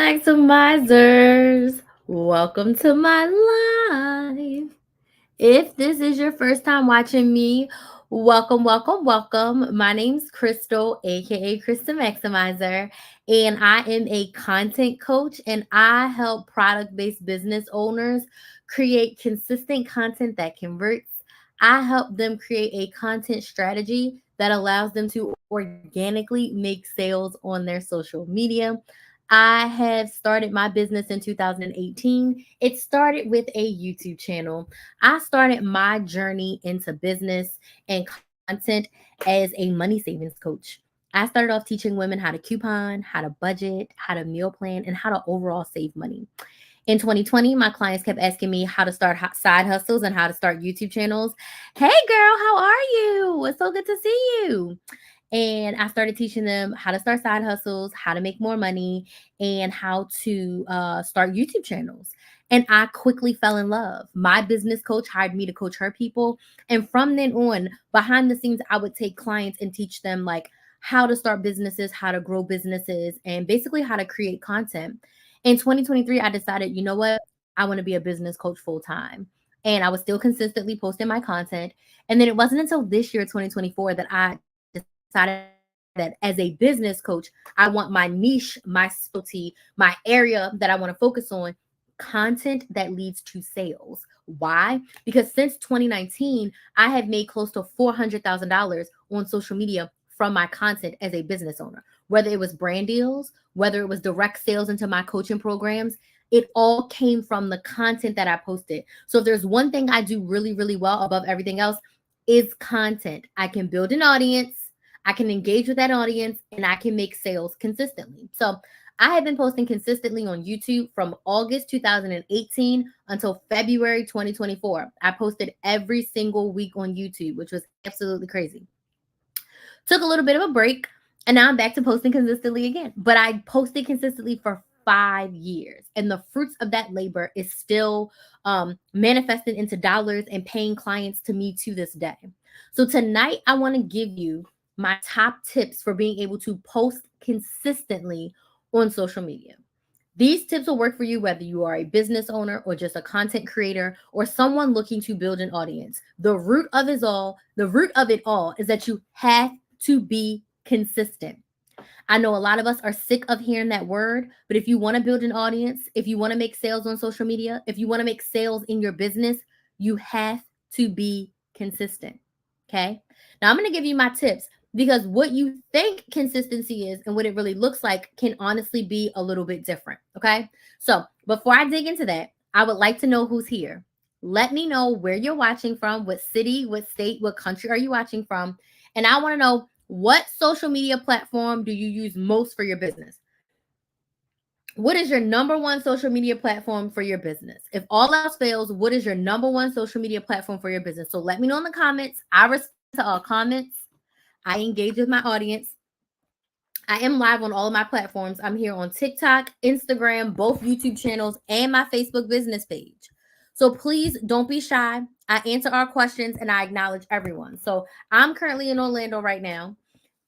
Maximizers. Welcome to my live. If this is your first time watching me, welcome. My name's Crystal, aka Krista Maximizer, and I am a content coach and I help product based business owners create consistent content that converts. I help them create a content strategy that allows them to organically make sales on their social media. I have started my business in 2018. It started with a YouTube channel. I started my journey into business and content as a money savings coach. I started off teaching women how to coupon, how to budget, how to meal plan, and how to overall save money. In 2020, my clients kept asking me how to start side hustles and how to start YouTube channels. Hey, girl, how are you? It's so good to see you. And I started teaching them how to start side hustles, how to make more money, and how to start YouTube channels. And I quickly fell in love. My business coach hired me to coach her people. And from then on, behind the scenes, I would take clients and teach them like how to start businesses, how to grow businesses, and basically how to create content. In 2023, I decided, you know what? I want to be a business coach full time. And I was still consistently posting my content. And then it wasn't until this year, 2024, that I decided that as a business coach, I want my niche, my specialty, my area that I want to focus on content that leads to sales. Why? Because since 2019, I have made close to $400,000 on social media from my content as a business owner, whether it was brand deals, whether it was direct sales into my coaching programs. It all came from the content that I posted. So if there's one thing I do really, really well above everything else, is content. I can build an audience, I can engage with that audience, and I can make sales consistently. So I have been posting consistently on YouTube from August 2018 until February 2024. I posted every single week on YouTube, which was absolutely crazy. Took a little bit of a break, and now I'm back to posting consistently again. But I posted consistently for 5 years, and the fruits of that labor is still manifested into dollars and paying clients to me to this day. So tonight, I want to give you my top tips for being able to post consistently on social media. These tips will work for you whether you are a business owner or just a content creator or someone looking to build an audience. The root of it all is that you have to be consistent. I know a lot of us are sick of hearing that word, but if you want to build an audience, if you want to make sales on social media, if you want to make sales in your business, you have to be consistent. Okay. Now I'm going to give you my tips because what you think consistency is and what it really looks like can honestly be a little bit different. Okay. So before I dig into that, I would like to know who's here. Let me know where you're watching from, what city, what state, what country are you watching from? And I want to know, what social media platform do you use most for your business? What is your number one social media platform for your business? If all else fails, what is your number one social media platform for your business? So let me know in the comments. I respond to all comments. I engage with my audience. I am live on all of my platforms. I'm here on TikTok, Instagram, both YouTube channels, and my Facebook business page. So please don't be shy. I answer our questions and I acknowledge everyone. So I'm currently in Orlando right now.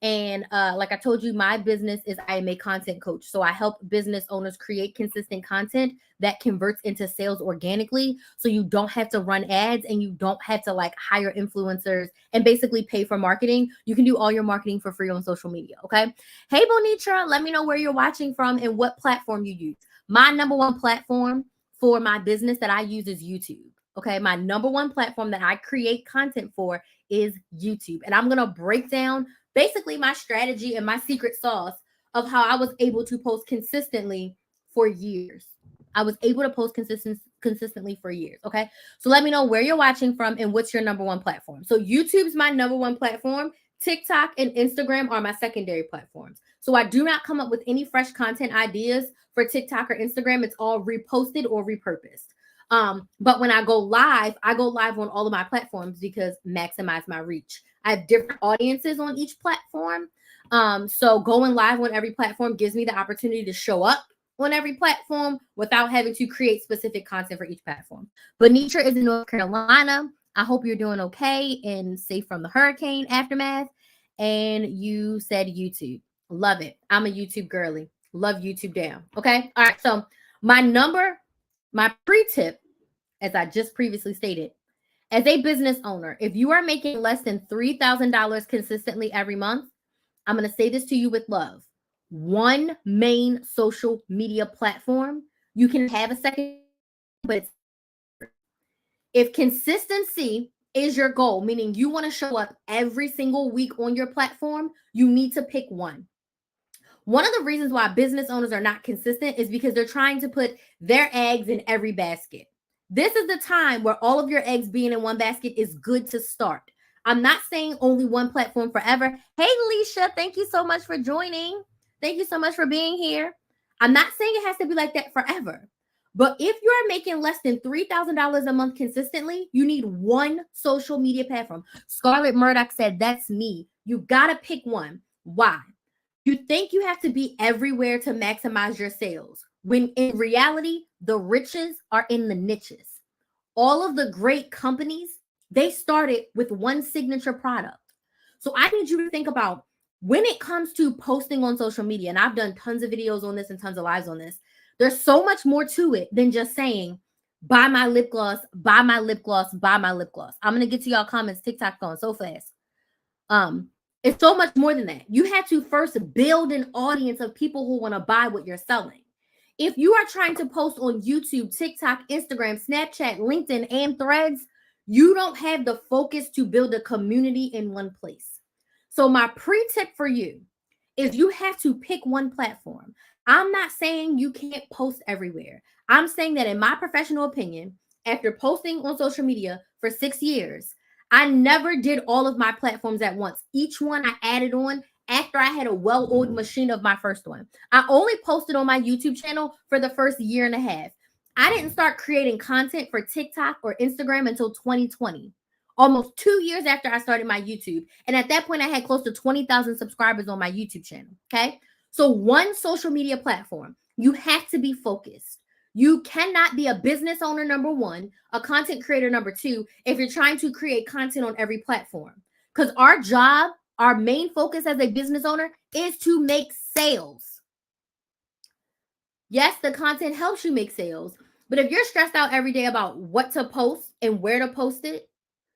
And like I told you, my business is I am a content coach. So I help business owners create consistent content that converts into sales organically. So you don't have to run ads and you don't have to like hire influencers and basically pay for marketing. You can do all your marketing for free on social media. Okay. Hey, Bonitra, let me know where you're watching from and what platform you use. My number one platform for my business that I use is YouTube. Okay. My number one platform that I create content for is YouTube. And I'm going to break down basically my strategy and my secret sauce of how I was able to post consistently for years. I was able to post consistently for years. Okay. So let me know where you're watching from and what's your number one platform. So YouTube's my number one platform. TikTok and Instagram are my secondary platforms. So I do not come up with any fresh content ideas for TikTok or Instagram. It's all reposted or repurposed. But when I go live on all of my platforms because maximize my reach. I have different audiences on each platform. So going live on every platform gives me the opportunity to show up on every platform without having to create specific content for each platform. Benitra is in North Carolina. I hope you're doing okay and safe from the hurricane aftermath. And you said YouTube. Love it. I'm a YouTube girly. love YouTube down. Okay. All right. So my pre-tip, as I just previously stated, as a business owner, if you are making less than $3,000 consistently every month, I'm going to say this to you with love. One main social media platform. You can have a second, but if consistency is your goal, meaning you want to show up every single week on your platform, you need to pick one. One of the reasons why business owners are not consistent is because they're trying to put their eggs in every basket. This is the time where all of your eggs being in one basket is good to start. I'm not saying only one platform forever. Hey, Alicia, thank you so much for joining. Thank you so much for being here. I'm not saying it has to be like that forever. But if you're making less than $3,000 a month consistently, you need one social media platform. Scarlett Murdoch said, that's me. You got to pick one. Why? You think you have to be everywhere to maximize your sales, when in reality, the riches are in the niches. All of the great companies, they started with one signature product. So I need you to think about when it comes to posting on social media, and I've done tons of videos on this and tons of lives on this, there's so much more to it than just saying, buy my lip gloss, buy my lip gloss, buy my lip gloss. I'm going to get to y'all comments. TikTok going so fast. It's so much more than that. You have to first build an audience of people who want to buy what you're selling. If you are trying to post on YouTube, TikTok, Instagram, Snapchat, LinkedIn, and Threads, you don't have the focus to build a community in one place. So my pre-tip for you is you have to pick one platform. I'm not saying you can't post everywhere. I'm saying that in my professional opinion, after posting on social media for 6 years, I never did all of my platforms at once. Each one I added on after I had a well-oiled machine of my first one. I only posted on my YouTube channel for the first year and a half. I didn't start creating content for TikTok or Instagram until 2020, almost 2 years after I started my YouTube. And at that point, I had close to 20,000 subscribers on my YouTube channel. Okay. So one social media platform, you have to be focused. You cannot be a business owner, number one, a content creator, number two, if you're trying to create content on every platform. Because our job, our main focus as a business owner is to make sales. Yes, the content helps you make sales, but if you're stressed out every day about what to post and where to post it,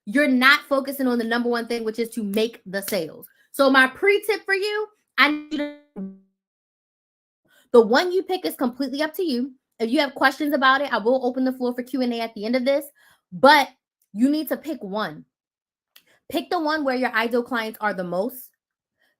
you're not focusing on the number one thing, which is to make the sales. So my pre-tip for you, I need you to, the one you pick is completely up to you. If you have questions about it, I will open the floor for Q&A at the end of this, but you need to pick one. Pick the one where your ideal clients are the most.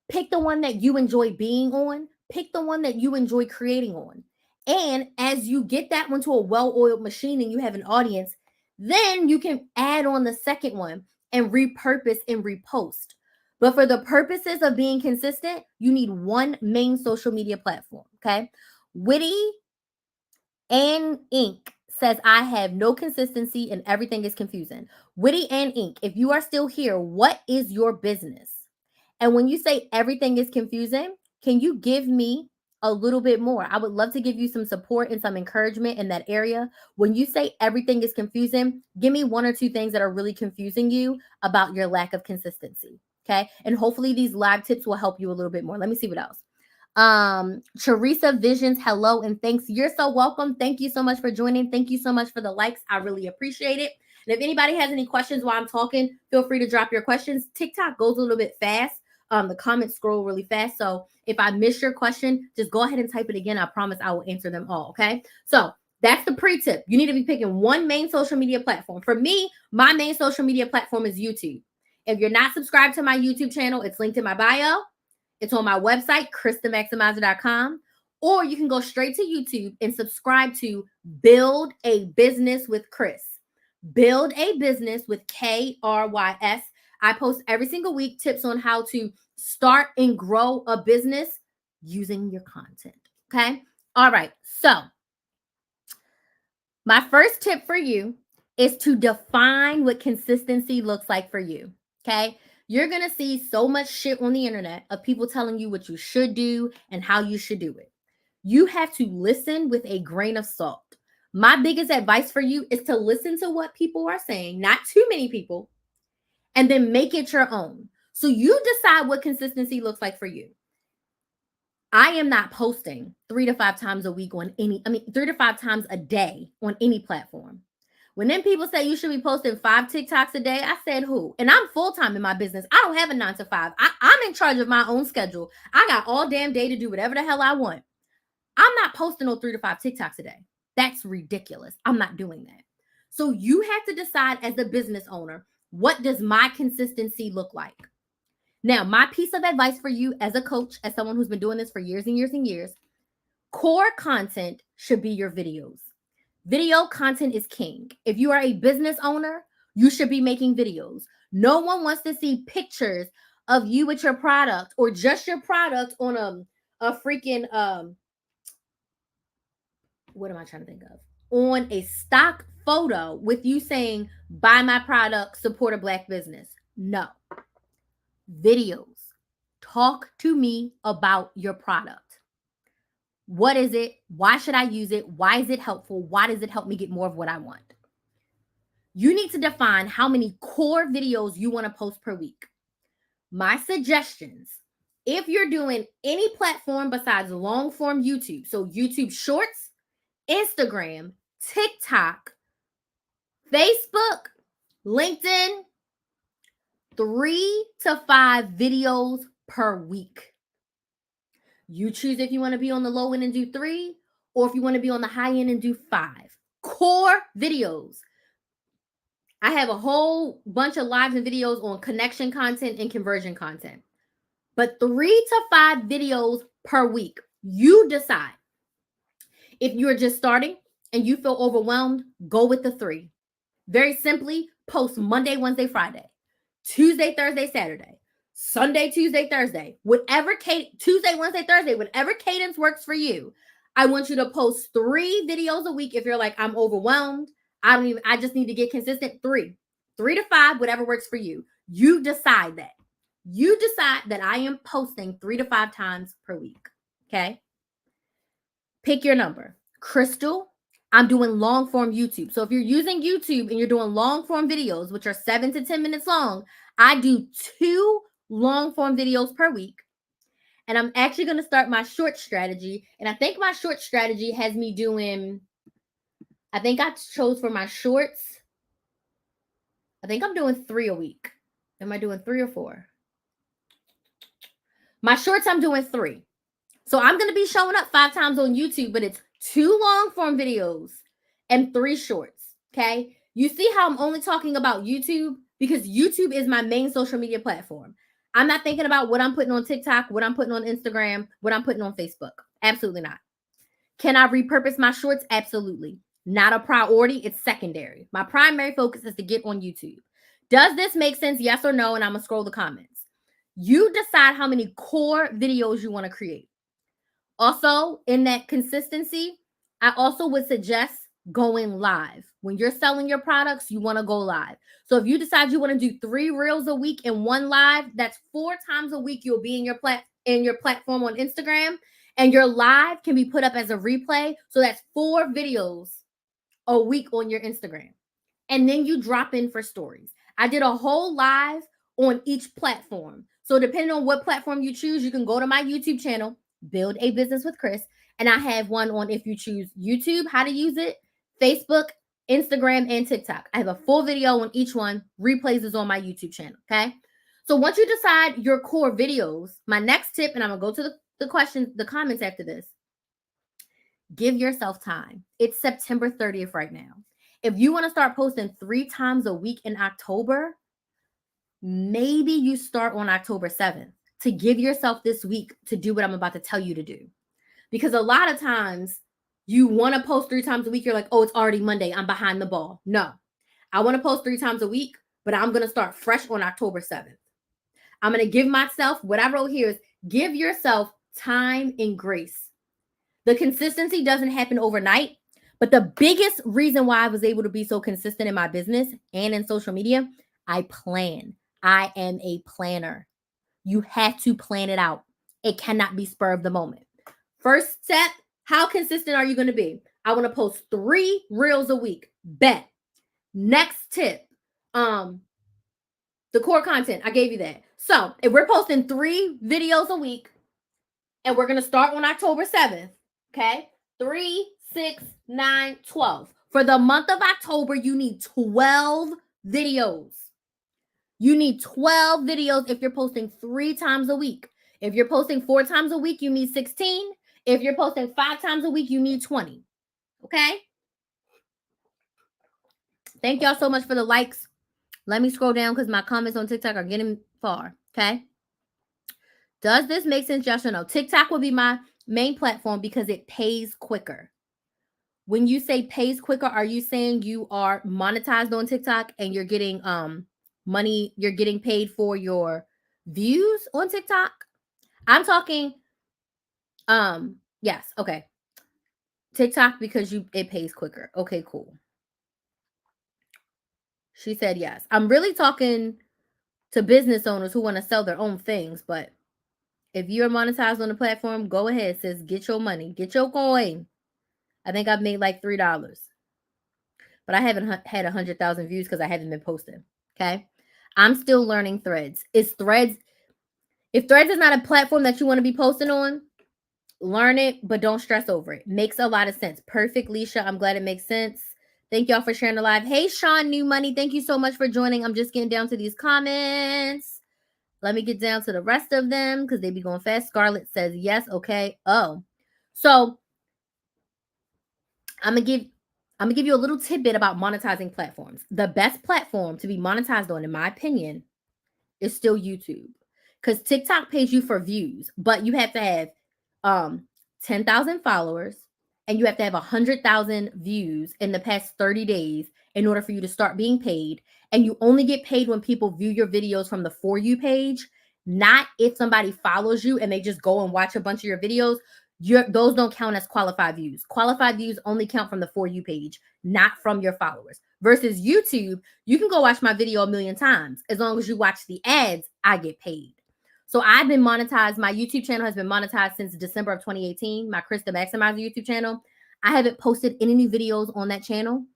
Pick the one that you enjoy being on. Pick the one that you enjoy creating on. And as you get that one to a well-oiled machine and you have an audience, then you can add on the second one and repurpose and repost. But for the purposes of being consistent, you need one main social media platform. Okay. Witty and Ink says, I have no consistency and everything is confusing. Witty and Ink, if you are still here, what is your business? And when you say everything is confusing, can you give me a little bit more? I would love to give you some support and some encouragement in that area. When you say everything is confusing, give me one or two things that are really confusing you about your lack of consistency. Okay. And hopefully these live tips will help you a little bit more. Let me see what else. Teresa Visions, hello and thanks. You're so welcome. Thank you so much for joining. Thank you so much for the likes. I really appreciate it. And if anybody has any questions while I'm talking, feel free to drop your questions. TikTok goes a little bit fast. The comments scroll really fast. So if I miss your question, just go ahead and type it again. I promise I will answer them all. Okay. So that's the pre-tip. You need to be picking one main social media platform. For me, my main social media platform is YouTube. If you're not subscribed to my YouTube channel, it's linked in my bio. It's on my website, KristaMaximizer.com. Or you can go straight to YouTube and subscribe to Build a Business with Kris. Build a Business with KRYS. I post every single week tips on how to start and grow a business using your content. Okay. All right. So my first tip for you is to define what consistency looks like for you. Okay. You're going to see so much shit on the internet of people telling you what you should do and how you should do it. You have to listen with a grain of salt. My biggest advice for you is to listen to what people are saying, not too many people, and then make it your own. So you decide what consistency looks like for you. I am not posting 3 to 5 times a week on any, 3 to 5 times a day on any platform. When then people say you should be posting 5 TikToks a day, I said who? And I'm full time in my business. I don't have a 9 to 5. I'm in charge of my own schedule. I got all damn day to do whatever the hell I want. I'm not posting no 3 to 5 TikToks a day. That's ridiculous. I'm not doing that. So you have to decide as the business owner, what does my consistency look like? Now, my piece of advice for you as a coach, as someone who's been doing this for years and years and years, core content should be your videos. Video content is king. If you are a business owner, you should be making videos. No one wants to see pictures of you with your product or just your product on a freaking what am I trying to think of? On a stock photo with you saying, buy my product, support a Black business. No. Videos. Talk to me about your product. What is it? Why should I use it? Why is it helpful? Why does it help me get more of what I want? You need to define how many core videos you want to post per week. My suggestions, if you're doing any platform besides long form YouTube, so YouTube Shorts, Instagram, TikTok, Facebook, LinkedIn, 3 to 5 videos per week. You choose if you want to be on the low end and do 3, or if you want to be on the high end and do 5. Core videos. I have a whole bunch of lives and videos on connection content and conversion content. But 3 to 5 videos per week. You decide. If you're just starting and you feel overwhelmed, go with the 3. Very simply, post Monday, Wednesday, Friday, Tuesday, Thursday, Saturday, Sunday, Tuesday, Thursday, whatever Tuesday, Wednesday, Thursday, whatever cadence works for you. I want you to post 3 videos a week. If you're like, I'm overwhelmed, I just need to get consistent. 3 to 5, whatever works for you. You decide that. You decide that I am posting 3 to 5 times per week. Okay. Pick your number. Crystal, I'm doing long form YouTube. So if you're using YouTube and you're doing long form videos, which are 7 to 10 minutes long, I do 2 long form videos per week. And I'm actually going to start my short strategy. And I think my short strategy has me doing, I think I chose for my shorts, I think I'm doing 3 a week. Am I doing 3 or 4? My shorts, I'm doing 3. So I'm going to be showing up 5 times on YouTube, but it's 2 long form videos and 3 shorts. Okay. You see how I'm only talking about YouTube? Because YouTube is my main social media platform. I'm not thinking about what I'm putting on TikTok, what I'm putting on Instagram, what I'm putting on Facebook. Absolutely not. Can I repurpose my shorts? Absolutely. Not a priority. It's secondary. My primary focus is to get on YouTube. Does this make sense? Yes or no? And I'm going to scroll the comments. You decide how many core videos you want to create. Also, in that consistency, I also would suggest going live. When you're selling your products, you want to go live. So if you decide you want to do 3 reels a week and 1 live, that's 4 times a week you'll be in your platform on Instagram, and your live can be put up as a replay. So that's 4 videos a week on your Instagram. And then you drop in for stories. I did a whole live on each platform. So depending on what platform you choose, you can go to my YouTube channel, Build a Business with Chris. And I have one on, if you choose YouTube, how to use it, Facebook, Instagram, and TikTok. I have a full video on each one. Replays is on my YouTube channel. Okay. So once you decide your core videos, my next tip, and I'm going to go to the questions, the comments after this. Give yourself time. It's September 30th right now. If you want to start posting 3 times a week in October, maybe you start on October 7th to give yourself this week to do what I'm about to tell you to do. Because a lot of times you want to post 3 times a week. You're like, oh, it's already Monday. I'm behind the ball. No, I want to post 3 times a week, but I'm going to start fresh on October 7th. I'm going to give myself, what I wrote here is give yourself time and grace. The consistency doesn't happen overnight, but the biggest reason why I was able to be so consistent in my business and in social media, I plan. I am a planner. You have to plan it out. It cannot be spur of the moment. First step, how consistent are you going to be? I want to post 3 reels a week. Bet. Next tip, the core content. I gave you that. So if we're posting 3 videos a week, And we're going to start on October 7th. Okay? 3, 6, 9, 12. For the month of October, you need 12 videos. You need 12 videos if you're posting 3 times a week. If you're posting 4 times a week, you need 16. If you're posting 5 times a week, you need 20. Okay? Thank y'all so much for the likes. Let me scroll down because my comments on TikTok are getting far. Okay? Does this make sense? Yes or no? TikTok will be my main platform because it pays quicker. When you say pays quicker, are you saying you are monetized on TikTok and you're getting money, you're getting paid for your views on TikTok? I'm talking yes, okay. TikTok because it pays quicker. Okay, cool. She said yes. I'm really talking to business owners who want to sell their own things, but if you're monetized on the platform, go ahead, sis. Get your money. Get your coin. I think I've made like $3. But I haven't had 100,000 views because I haven't been posting. Okay. I'm still learning Threads. If Threads is not a platform that you want to be posting on, learn it, but don't stress over it. Makes a lot of sense. Perfect, Leisha. I'm glad it makes sense. Thank y'all for sharing the live. Hey, Sean New Money. Thank you so much for joining. I'm just getting down to these comments. Let me get down to the rest of them because they be going fast. Scarlett says yes. Okay. Oh. So I'm gonna give you a little tidbit about monetizing platforms. The best platform to be monetized on, in my opinion, is still YouTube. Because TikTok pays you for views, but you have to have 10,000 followers and you have to have 100,000 views in the past 30 days in order for you to start being paid. And you only get paid when people view your videos from the For You page, not if somebody follows you and they just go and watch a bunch of your videos. Those don't count as qualified views. Qualified views only count from the For You page, not from your followers. Versus YouTube, you can go watch my video a million times. As long as you watch the ads, I get paid. So I've been monetized. My YouTube channel has been monetized since December of 2018. My Chris the Maximizer YouTube channel. I haven't posted any new videos on that channel.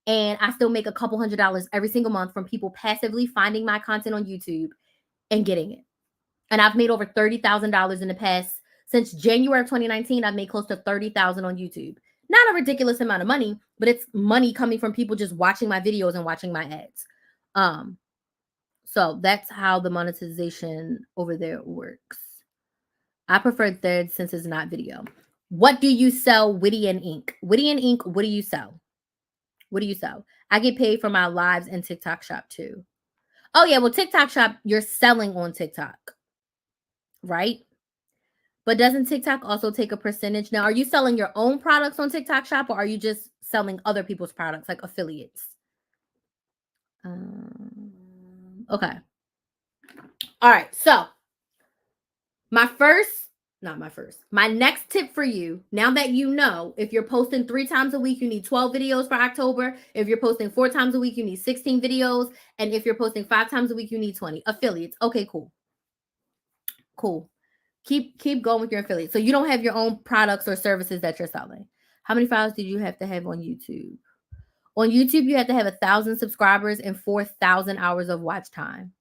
And I still make a couple $100 every single month from people passively finding my content on YouTube and getting it. And I've made over $30,000 in the past. Since January of 2019, I've made close to $30,000 on YouTube. Not a ridiculous amount of money, but it's money coming from people just watching my videos and watching my ads. So that's how the monetization over there works. I prefer Threads since it's not video. What do you sell, Witty and Ink? Witty and Ink, what do you sell? What do you sell? I get paid for my lives and TikTok shop too. Oh yeah, well, TikTok shop, you're selling on TikTok, right? But doesn't TikTok also take a percentage? Now, are you selling your own products on TikTok shop or are you just selling other people's products like affiliates? Okay. All right. So my next tip for you, now that you know, if you're posting 3 times a week, you need 12 videos for October. If you're posting 4 times a week, you need 16 videos. And if you're posting 5 times a week, you need 20 affiliates. Okay, cool. Cool. Keep going with your affiliates. So you don't have your own products or services that you're selling. How many followers do you have to have on YouTube? On YouTube, you have to have 1,000 subscribers and 4,000 hours of watch time.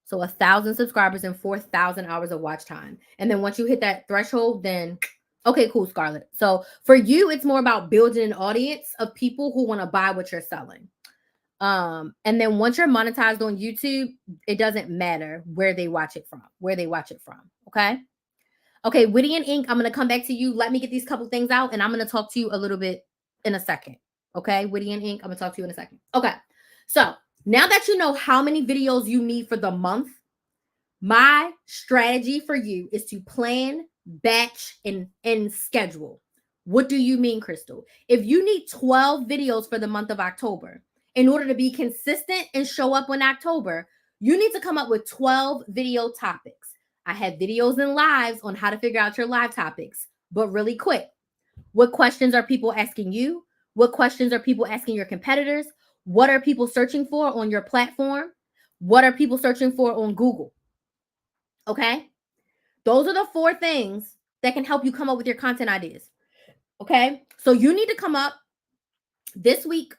So 1,000 subscribers and 4,000 hours of watch time. And then once you hit that threshold, then okay, cool, Scarlett. So for you, it's more about building an audience of people who want to buy what you're selling. And then once you're monetized on YouTube, it doesn't matter where they watch it from. Okay. Okay, Witty and Ink, I'm going to come back to you. Let me get these couple things out and I'm going to talk to you a little bit in a second. Okay, Witty and Ink, I'm going to talk to you in a second. Okay, so now that you know how many videos you need for the month, my strategy for you is to plan, batch, and schedule. What do you mean, Crystal? If you need 12 videos for the month of October, in order to be consistent and show up in October, you need to come up with 12 video topics. I have videos and lives on how to figure out your live topics, but really quick. What questions are people asking you? What questions are people asking your competitors? What are people searching for on your platform? What are people searching for on Google? Okay? Those are the 4 things that can help you come up with your content ideas. Okay? So you need to come up this week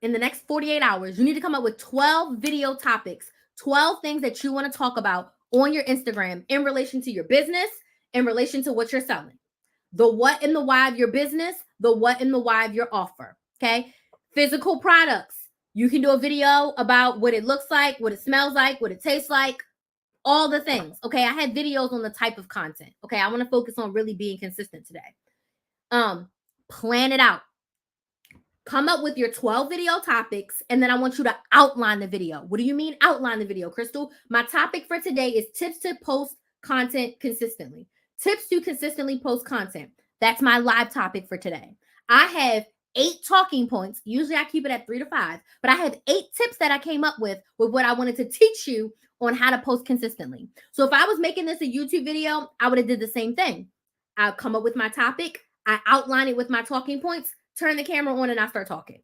in the next 48 hours. You need to come up with 12 video topics, 12 things that you want to talk about on your Instagram in relation to your business, in relation to what you're selling. The what and the why of your business, the what and the why of your offer. Okay. Physical products. You can do a video about what it looks like, what it smells like, what it tastes like, all the things. Okay. I had videos on the type of content. Okay. I want to focus on really being consistent today. Plan it out. Come up with your 12 video topics, and then I want you to outline the video. What do you mean outline the video, Crystal? My topic for today is tips to post content consistently. Tips to consistently post content. That's my live topic for today. I have 8 talking points. Usually I keep it at 3 to 5, but I have 8 tips that I came up with what I wanted to teach you on how to post consistently. So if I was making this a YouTube video, I would have did the same thing. I'll come up with my topic. I outline it with my talking points, turn the camera on, and I start talking.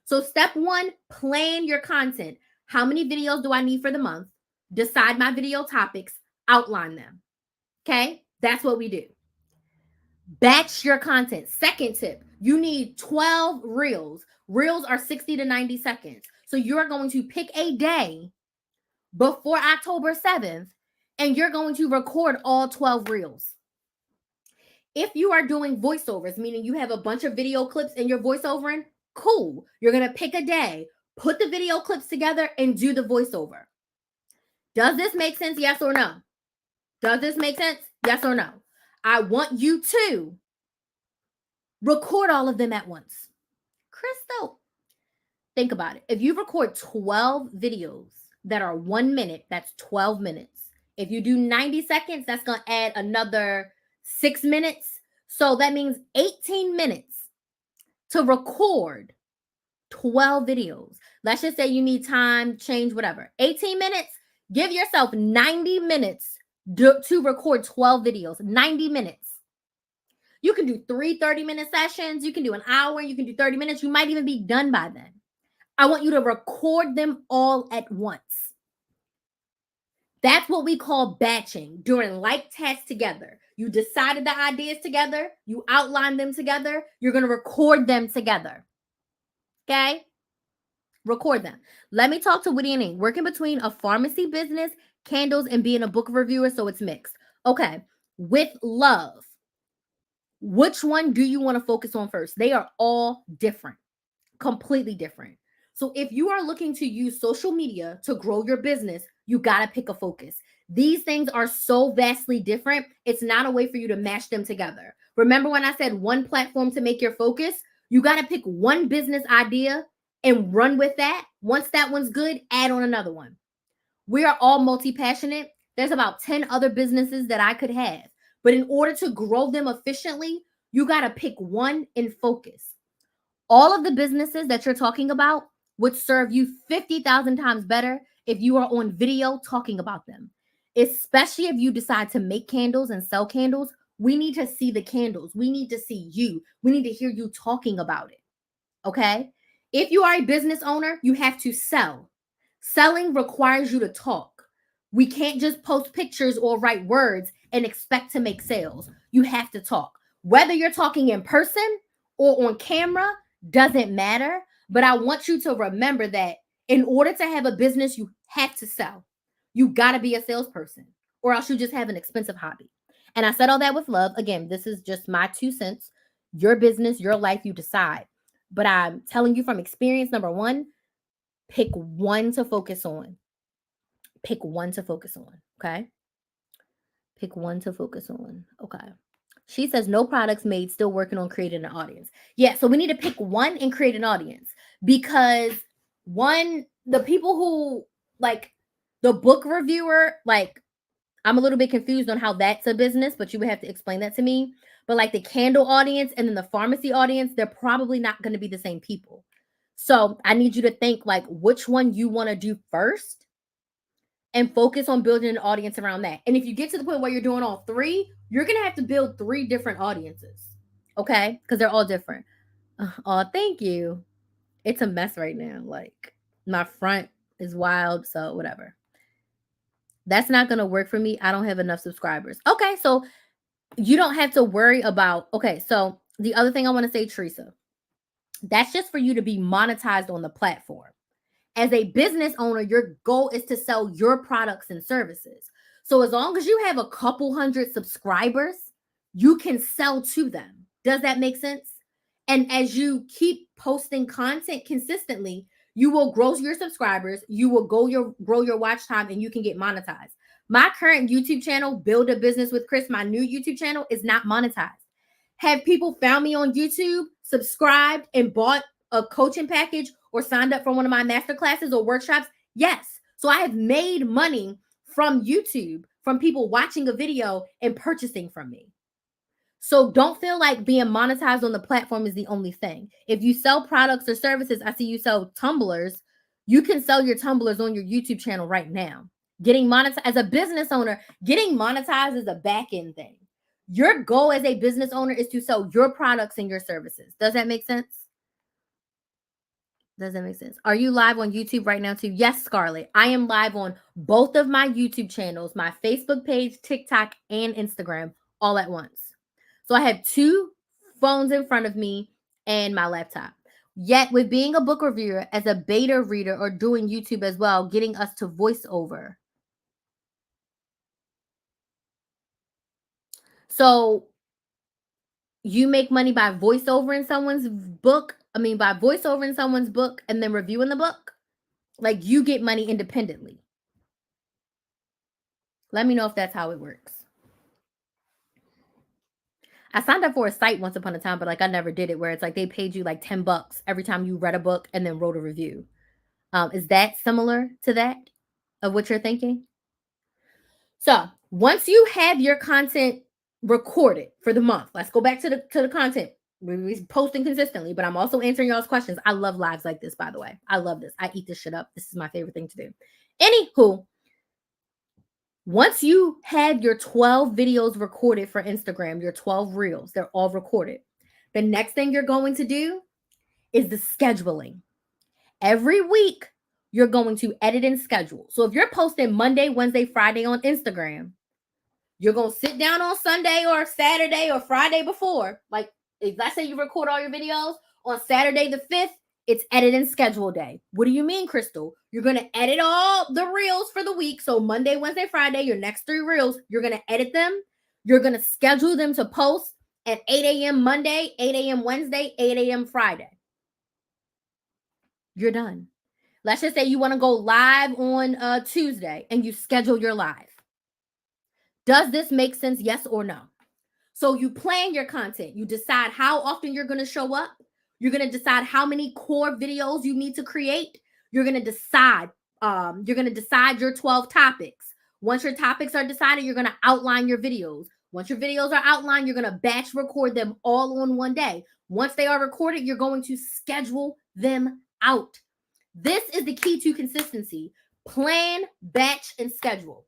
So step 1, plan your content. How many videos do I need for the month? Decide my video topics, outline them. Okay, that's what we do. Batch your content. Second tip, you need 12 reels. Reels are 60 to 90 seconds. So you're going to pick a day before October 7th, and you're going to record all 12 reels. If you are doing voiceovers, meaning you have a bunch of video clips and you're voiceovering, cool. You're going to pick a day, put the video clips together, and do the voiceover. Does this make sense? Yes or no? Does this make sense? Yes or no? I want you to record all of them at once. Crystal, think about it. If you record 12 videos that are 1 minute, that's 12 minutes. If you do 90 seconds, that's going to add another 6 minutes. So that means 18 minutes to record 12 videos. Let's just say you need time, change, whatever. 18 minutes, give yourself 90 minutes to record 12 videos. 90 minutes. You can do 3 30-minute sessions. You can do an hour. You can do 30 minutes. You might even be done by then. I want you to record them all at once. That's what we call batching, doing like tasks together. You decided the ideas together. You outlined them together. You're going to record them together. Okay? Record them. Let me talk to Whitty and Ink. Working between a pharmacy business, candles, and being a book reviewer, so it's mixed. Okay. With love, which one do you want to focus on first? They are all different, completely different. So if you are looking to use social media to grow your business, you got to pick a focus. These things are so vastly different. It's not a way for you to mash them together. Remember when I said one platform to make your focus? You got to pick one business idea and run with that. Once that one's good, add on another one. We are all multi-passionate. There's about 10 other businesses that I could have. But in order to grow them efficiently, you got to pick one and focus. All of the businesses that you're talking about would serve you 50,000 times better if you are on video talking about them. Especially if you decide to make candles and sell candles, we need to see the candles. We need to see you. We need to hear you talking about it. Okay? If you are a business owner, you have to sell. Selling requires you to talk. We can't just post pictures or write words and expect to make sales. You have to talk. Whether you're talking in person or on camera doesn't matter, but I want you to remember that in order to have a business, you have to sell. You got to be a salesperson, or else you just have an expensive hobby. And I said all that with love. Again, this is just my 2 cents. Your business, your life, you decide. But I'm telling you from experience, number 1, pick one to focus on. Pick one to focus on. Okay. Pick one to focus on. Okay. She says no products made, still working on creating an audience. Yeah. So we need to pick one and create an audience, because the people who like the book reviewer, like I'm a little bit confused on how that's a business, but you would have to explain that to me. But like the candle audience and then the pharmacy audience, they're probably not going to be the same people. So I need you to think like which one you want to do first and focus on building an audience around that. And if you get to the point where you're doing all 3, you're going to have to build 3 different audiences. Okay? Because they're all different. Oh, thank you. It's a mess right now. Like my front is wild. So whatever. That's not going to work for me. I don't have enough subscribers. Okay. So you don't have to worry about. Okay. So the other thing I want to say, Teresa, that's just for you to be monetized on the platform. As a business owner, your goal is to sell your products and services. So as long as you have a couple hundred subscribers, you can sell to them. Does that make sense? And as you keep posting content consistently, you will grow your subscribers, you will grow your watch time, and you can get monetized. My current YouTube channel, Build a Business with Chris, my new YouTube channel, is not monetized. Have people found me on YouTube, subscribed, and bought a coaching package or signed up for one of my master classes or workshops? Yes. So I have made money from YouTube, from people watching a video and purchasing from me. So don't feel like being monetized on the platform is the only thing. If you sell products or services, I see you sell tumblers, you can sell your tumblers on your YouTube channel right now. Getting monetized as a business owner, getting monetized is a back end thing. Your goal as a business owner is to sell your products and your services. Does that make sense? Does that make sense? Are you live on YouTube right now too? Yes, Scarlett. I am live on both of my YouTube channels, my Facebook page, TikTok, and Instagram all at once. So I have two phones in front of me and my laptop. Yet with being a book reviewer as a beta reader or doing YouTube as well, getting us to voiceover. So you make money by voiceover in someone's book. By voiceover in someone's book and then reviewing the book. Like you get money independently. Let me know if that's how it works. I signed up for a site once upon a time, but like I never did it where it's like they paid you like $10 every time you read a book and then wrote a review. Is that similar to that of what you're thinking? So once you have your content recorded for the month, let's go back to the content. We're posting consistently, but I'm also answering y'all's questions. I love lives like this, by the way. I love this. I eat this shit up. This is my favorite thing to do. Anywho, once you had your 12 videos recorded for Instagram, your 12 reels, they're all recorded. The next thing you're going to do is the scheduling. Every week, you're going to edit and schedule. So if you're posting Monday, Wednesday, Friday on Instagram, you're going to sit down on Sunday or Saturday or Friday before. Like, if let's say you record all your videos on Saturday the 5th, it's edit and schedule day. What do you mean, Crystal? You're going to edit all the reels for the week. So Monday, Wednesday, Friday, your next 3 reels, you're going to edit them. You're going to schedule them to post at 8 a.m. Monday, 8 a.m. Wednesday, 8 a.m. Friday. You're done. Let's just say you want to go live on Tuesday and you schedule your live. Does this make sense? Yes or no? So you plan your content. You decide how often you're going to show up. You're going to decide how many core videos you need to create. You're going to decide your 12 topics. Once your topics are decided, you're going to outline your videos. Once your videos are outlined, you're going to batch record them all on one day. Once they are recorded, you're going to schedule them out. This is the key to consistency. Plan, batch, and schedule.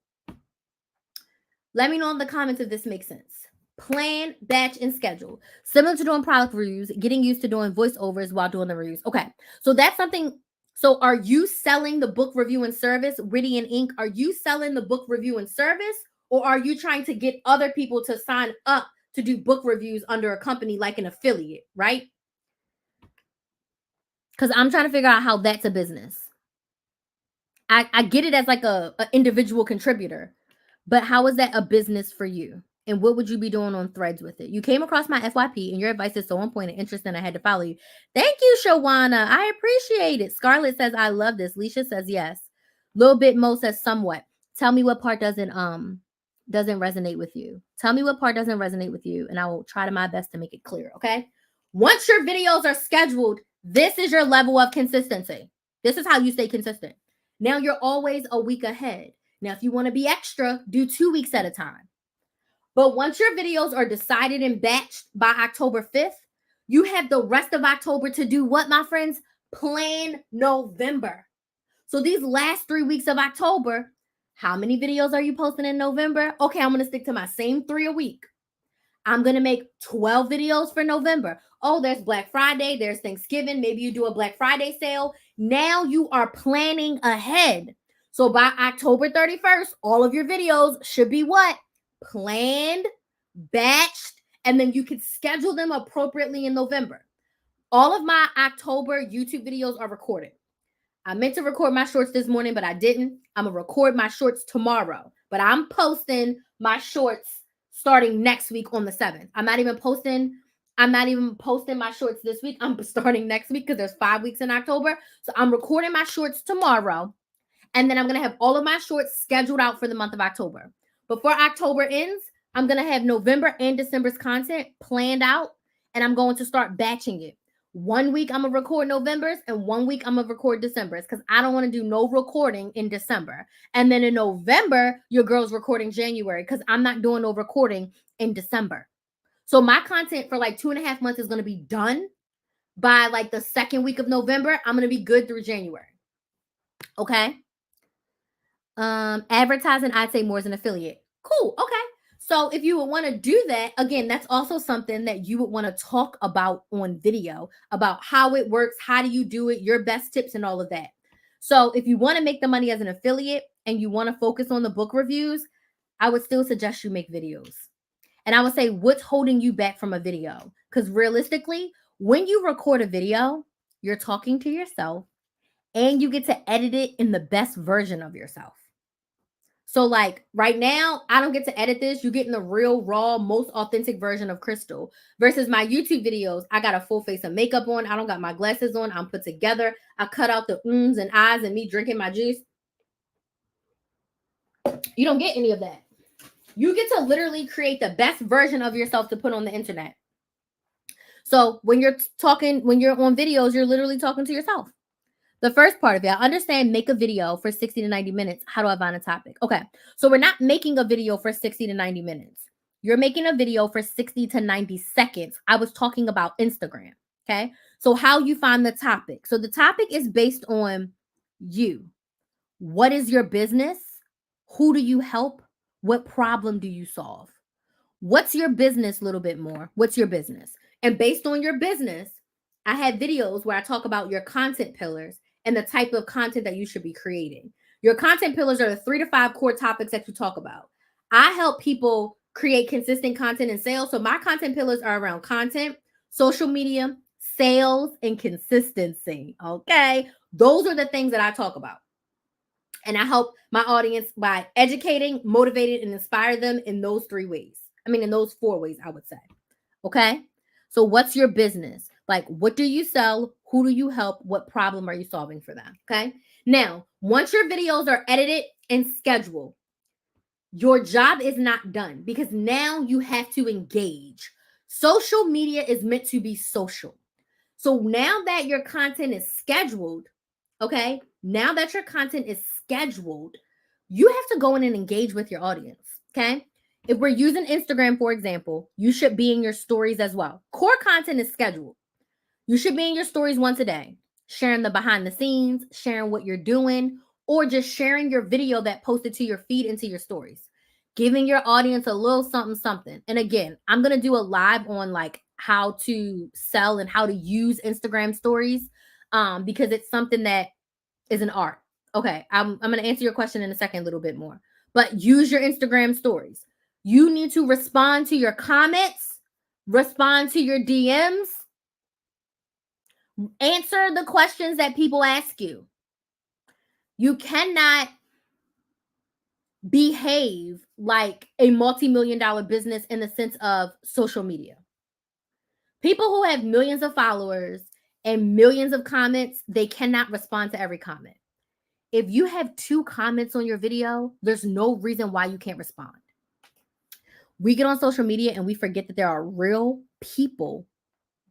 Let me know in the comments if this makes sense. Plan, batch, and schedule. Similar to doing product reviews, getting used to doing voiceovers while doing the reviews. Okay, so that's something. So are you selling the book review and service, Witty and Ink? Are you selling the book review and service, or are you trying to get other people to sign up to do book reviews under a company like an affiliate, right? Because I'm trying to figure out how that's a business. I get it as like a individual contributor, but how is that a business for you? And what would you be doing on Threads with it? You came across my FYP and your advice is so on point and interesting. I had to follow you. Thank you, Shawana. I appreciate it. Scarlett says, I love this. Leisha says, yes. Little bit Mo says, somewhat. Tell me what part doesn't resonate with you. Tell me what part doesn't resonate with you, and I will try to my best to make it clear, okay? Once your videos are scheduled, this is your level of consistency. This is how you stay consistent. Now you're always a week ahead. Now, if you want to be extra, do 2 weeks at a time. But once your videos are decided and batched by October 5th, you have the rest of October to do what, my friends? Plan November. So these last 3 weeks of October, how many videos are you posting in November? Okay, I'm going to stick to my same 3 a week. I'm going to make 12 videos for November. Oh, there's Black Friday. There's Thanksgiving. Maybe you do a Black Friday sale. Now you are planning ahead. So by October 31st, all of your videos should be what? Planned, batched, and then you could schedule them appropriately in November. All of my October YouTube videos are recorded. I meant to record my shorts this morning, but I didn't. I'm going to record my shorts tomorrow. But I'm posting my shorts starting next week on the 7th. I'm not even posting my shorts this week. I'm starting next week because there's 5 weeks in October. So I'm recording my shorts tomorrow. And then I'm going to have all of my shorts scheduled out for the month of October. Before October ends, I'm going to have November and December's content planned out, and I'm going to start batching it. 1 week I'm going to record November's, and 1 week I'm going to record December's, because I don't want to do no recording in December. And then in November, your girl's recording January, because I'm not doing no recording in December. So my content for like 2.5 months is going to be done by like the second week of November. I'm going to be good through January. Okay. Advertising, I'd say more as an affiliate. Cool. Okay. So if you would want to do that, again, that's also something that you would want to talk about on video, about how it works, how do you do it, your best tips and all of that. So if you want to make the money as an affiliate and you want to focus on the book reviews, I would still suggest you make videos. And I would say, what's holding you back from a video? Because realistically, when you record a video, you're talking to yourself and you get to edit it in the best version of yourself. So like right now, I don't get to edit this. You're getting the real, raw, most authentic version of Crystal versus my YouTube videos. I got a full face of makeup on. I don't got my glasses on. I'm put together. I cut out the ums and ahs and me drinking my juice. You don't get any of that. You get to literally create the best version of yourself to put on the internet. So when you're talking, when you're on videos, you're literally talking to yourself. The first part of it, I understand, make a video for 60 to 90 minutes. How do I find a topic? Okay, so we're not making a video for 60 to 90 minutes. You're making a video for 60 to 90 seconds. I was talking about Instagram, okay? So how you find the topic. So the topic is based on you. What is your business? Who do you help? What problem do you solve? What's your business a little bit more? What's your business? And based on your business, I have videos where I talk about your content pillars and the type of content that you should be creating. Your content pillars are the 3 to 5 core topics that you talk about. I help people create consistent content and sales. So my content pillars are around content, social media, sales, and consistency. Okay. Those are the things that I talk about. And I help my audience by educating, motivating, and inspire them in those 3 ways. I mean, in those 4 ways, I would say. Okay. So what's your business? Like, what do you sell? Who do you help? What problem are you solving for them? Okay. Now, once your videos are edited and scheduled, your job is not done because now you have to engage. Social media is meant to be social. So now that your content is scheduled, okay, now that your content is scheduled, you have to go in and engage with your audience. Okay. If we're using Instagram, for example, you should be in your stories as well. Core content is scheduled. You should be in your stories once a day, sharing the behind the scenes, sharing what you're doing, or just sharing your video that posted to your feed into your stories, giving your audience a little something, something. And again, I'm going to do a live on like how to sell and how to use Instagram stories because it's something that is an art. Okay, I'm going to answer your question in a second a little bit more. But use your Instagram stories. You need to respond to your comments, respond to your DMs, answer the questions that people ask you. You cannot behave like a multi-million-dollar business in the sense of social media. People who have millions of followers and millions of comments, they cannot respond to every comment. If you have 2 comments on your video, there's no reason why you can't respond. We get on social media and we forget that there are real people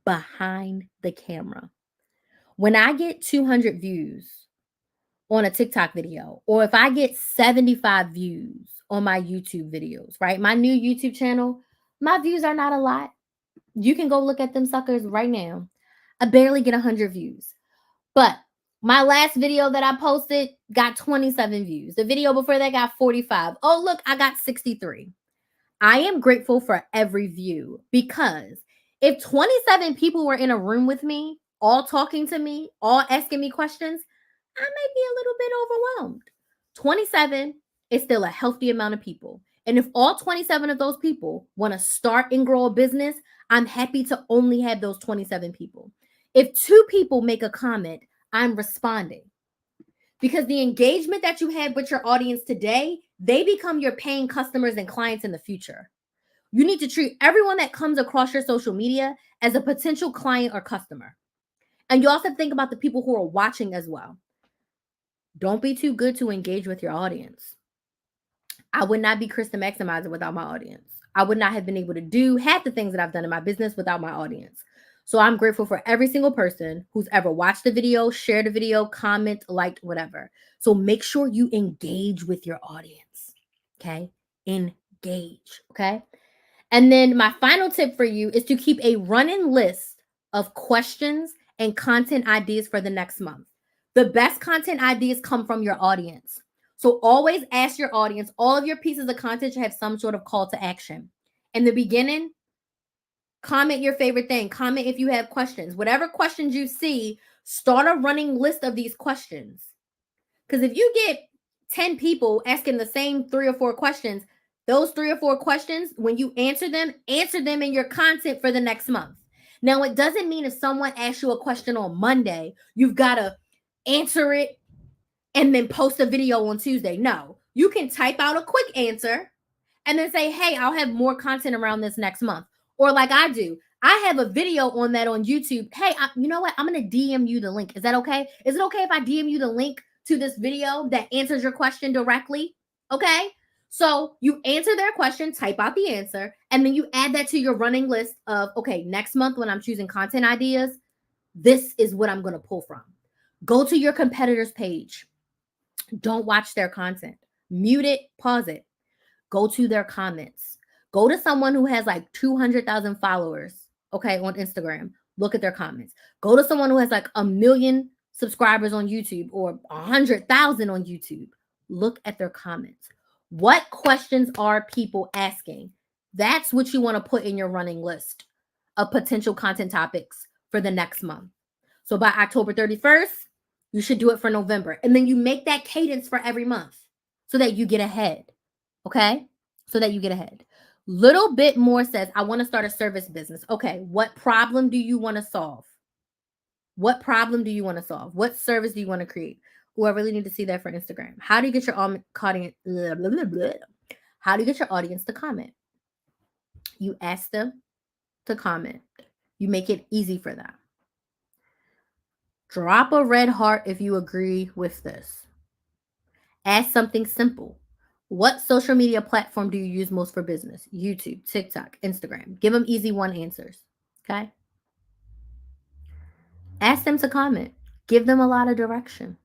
behind the camera. When I get 200 views on a TikTok video, or if I get 75 views on my YouTube videos, right? My new YouTube channel, my views are not a lot. You can go look at them suckers right now. I barely get 100 views. But my last video that I posted got 27 views. The video before that got 45. Oh, look, I got 63. I am grateful for every view because if 27 people were in a room with me, all talking to me, all asking me questions, I might be a little bit overwhelmed. 27 is still a healthy amount of people. And if all 27 of those people want to start and grow a business, I'm happy to only have those 27 people. If 2 people make a comment, I'm responding. Because the engagement that you had with your audience today They become your paying customers and clients in the future. You need to treat everyone that comes across your social media as a potential client or customer. And you also have to think about the people who are watching as well. Don't be too good to engage with your audience. I would not be Krista Maximizer without my audience. I would not have been able to do half the things that I've done in my business without my audience. So I'm grateful for every single person who's ever watched the video, shared the video, comment, liked, whatever. So make sure you engage with your audience. Okay? Engage. Okay? And then my final tip for you is to keep a running list of questions and content ideas for the next month. The best content ideas come from your audience. So always ask your audience, all of your pieces of content should have some sort of call to action. In the beginning, comment your favorite thing. Comment if you have questions. Whatever questions you see, start a running list of these questions. Because if you get 10 people asking the same 3 or 4 questions, those 3 or 4 questions, when you answer them in your content for the next month. Now, it doesn't mean if someone asks you a question on Monday, you've got to answer it and then post a video on Tuesday. No, you can type out a quick answer and then say, hey, I'll have more content around this next month. Or like I do, I have a video on that on YouTube. Hey, you know what? I'm going to DM you the link. Is that okay? Is it okay if I DM you the link to this video that answers your question directly? Okay. So you answer their question, type out the answer, and then you add that to your running list of, okay, next month when I'm choosing content ideas, this is what I'm going to pull from. Go to your competitor's page. Don't watch their content. Mute it, pause it. Go to their comments. Go to someone who has like 200,000 followers, okay, on Instagram. Look at their comments. Go to someone who has like 1 million subscribers on YouTube or 100,000 on YouTube. Look at their comments. What questions are people asking? That's what you want to put in your running list of potential content topics for the next month. So by October 31st, you should do it for November. And then you make that cadence for every month so that you get ahead. Okay? So that you get ahead. Little Bit More says, I want to start a service business. Okay, what problem do you want to solve? What problem do you want to solve? What service do you want to create? Oh, I really need to see that for Instagram. How do you get your audience? How do you get your audience to comment? You ask them to comment. You make it easy for them. Drop a red heart if you agree with this. Ask something simple. What social media platform do you use most for business? YouTube, TikTok, Instagram. Give them easy one answers. Okay. Ask them to comment. Give them a lot of direction.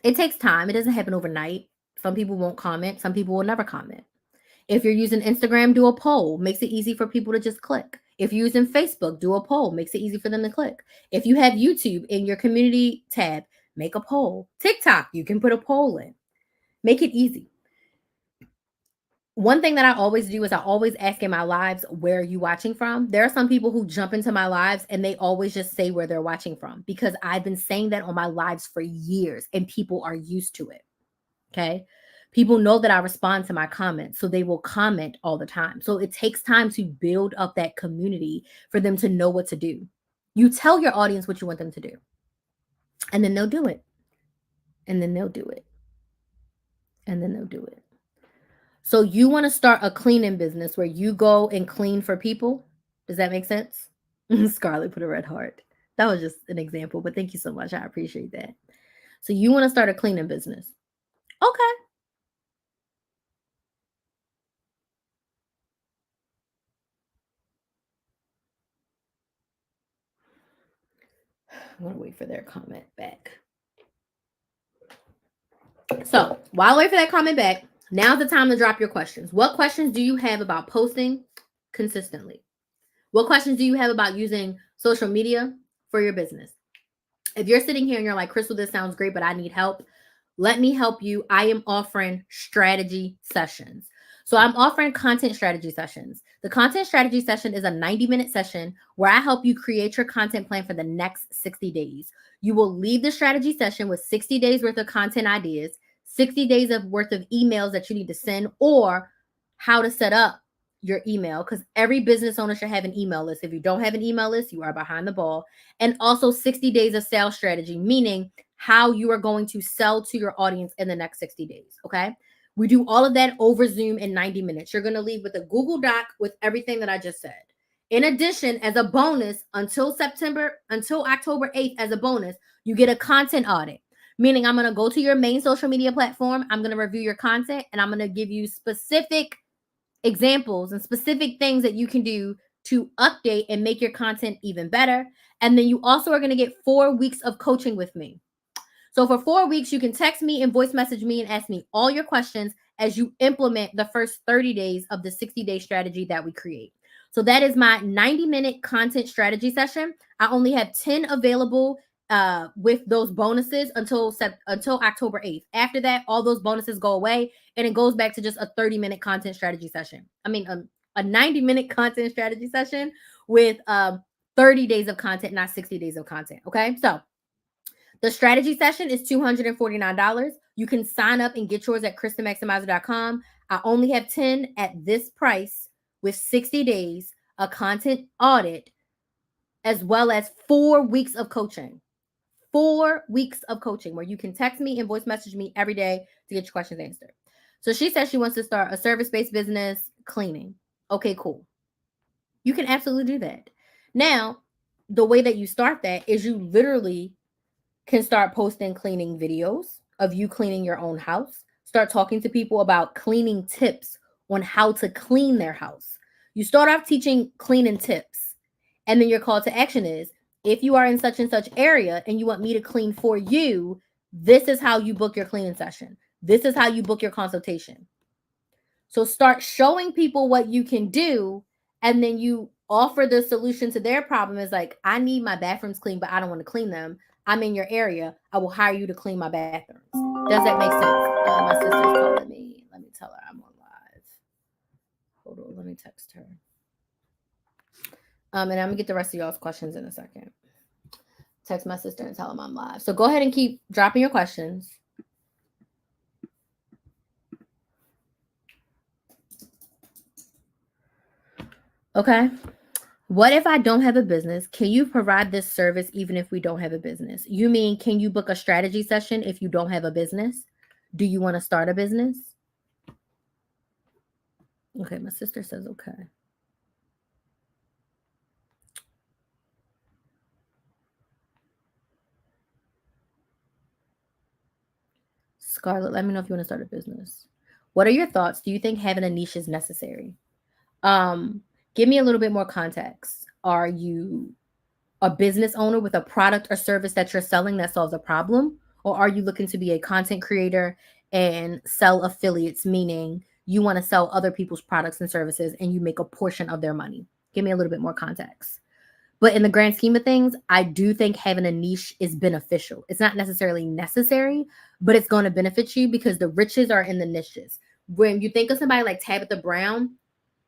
It takes time. It doesn't happen overnight. Some people won't comment. Some people will never comment. If you're using Instagram, do a poll. Makes it easy for people to just click. If you're using Facebook, do a poll. Makes it easy for them to click. If you have YouTube in your community tab, make a poll. TikTok, you can put a poll in. Make it easy. One thing that I always do is I always ask in my lives, where are you watching from? There are some people who jump into my lives and they always just say where they're watching from because I've been saying that on my lives for years and people are used to it. Okay. People know that I respond to my comments, so they will comment all the time. So it takes time to build up that community for them to know what to do. You tell your audience what you want them to do, and then they'll do it. And then they'll do it. And then they'll do it. So you want to start a cleaning business where you go and clean for people? Does that make sense? Scarlett put a red heart. That was just an example, but thank you so much. I appreciate that. So you want to start a cleaning business. Okay. I'm going to wait for their comment back. So while I wait for that comment back, now's the time to drop your questions. What questions do you have about posting consistently? What questions do you have about using social media for your business? If you're sitting here and you're like, Crystal, this sounds great, but I need help, let me help you. I am offering strategy sessions. So I'm offering content strategy sessions. The content strategy session is a 90-minute session where I help you create your content plan for the next 60 days. You will leave the strategy session with 60 days worth of content ideas, 60 days of worth of emails that you need to send, or how to set up your email, because every business owner should have an email list. If you don't have an email list, you are behind the ball. And also 60 days of sales strategy, meaning how you are going to sell to your audience in the next 60 days. Okay. We do all of that over Zoom in 90 minutes. You're going to leave with a Google Doc with everything that I just said. In addition, as a bonus, until October 8th, as a bonus, you get a content audit. Meaning, I'm going to go to your main social media platform. I'm going to review your content and I'm going to give you specific examples and specific things that you can do to update and make your content even better. And then you also are going to get 4 weeks of coaching with me. So for 4 weeks, you can text me and voice message me and ask me all your questions as you implement the first 30 days of the 60-day strategy that we create. So that is my 90-minute content strategy session. I only have 10 available with those bonuses until October 8th. After that, all those bonuses go away and it goes back to just a 30-minute content strategy session. I mean, a 90-minute content strategy session with 30 days of content, not 60 days of content. Okay. So the strategy session is $249. You can sign up and get yours at KristenMaximizer.com. I only have 10 at this price with 60 days, a content audit, as well as 4 weeks of coaching. 4 weeks of coaching where you can text me and voice message me every day to get your questions answered. So she says she wants to start a service-based business cleaning. Okay, cool. You can absolutely do that. Now, the way that you start that is you literally can start posting cleaning videos of you cleaning your own house. Start talking to people about cleaning tips on how to clean their house. You start off teaching cleaning tips, and then your call to action is, if you are in such and such area and you want me to clean for you, this is how you book your cleaning session. This is how you book your consultation. So start showing people what you can do, and then you offer the solution to their problem. Is like, I need my bathrooms clean, but I don't want to clean them. I'm in your area. I will hire you to clean my bathrooms. Does that make sense? My sister's calling me. Let me tell her I'm on live. Hold on. Let me text her. And I'm going to get the rest of y'all's questions in a second. Text my sister and tell them I'm live. So go ahead and keep dropping your questions. Okay. What if I don't have a business? Can you provide this service even if we don't have a business? You mean, can you book a strategy session if you don't have a business? Do you want to start a business? Okay, my sister says okay. Scarlett, let me know if you want to start a business. What are your thoughts? Do you think having a niche is necessary? Give me a little bit more context. Are you a business owner with a product or service that you're selling that solves a problem? Or are you looking to be a content creator and sell affiliates, meaning you want to sell other people's products and services and you make a portion of their money? Give me a little bit more context. But in the grand scheme of things, I do think having a niche is beneficial. It's not necessarily necessary, but it's going to benefit you because the riches are in the niches. When you think of somebody like Tabitha Brown,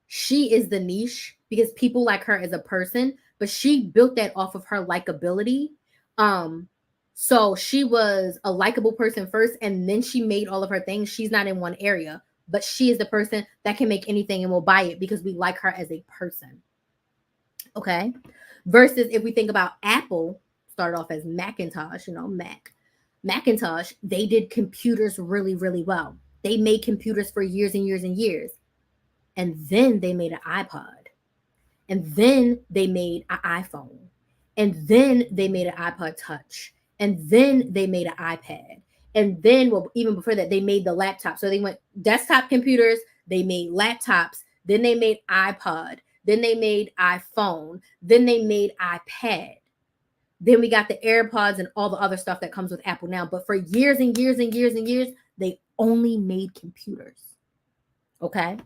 she is the niche because people like her as a person, but she built that off of her likability. So she was a likable person first, and then she made all of her things. She's not in one area, but she is the person that can make anything and will buy it because we like her as a person. Okay. Versus if we think about Apple, started off as Macintosh, Macintosh, they did computers really, really well. They made computers for years and years and years. And then they made an iPod. And then they made an iPhone. And then they made an iPod Touch. And then they made an iPad. And then, well, even before that, they made the laptop. So they went desktop computers, they made laptops, then they made iPod, then they made iPhone, then they made iPad. Then we got the AirPods and all the other stuff that comes with Apple now. But for years and years and years and years, they only made computers. Okay?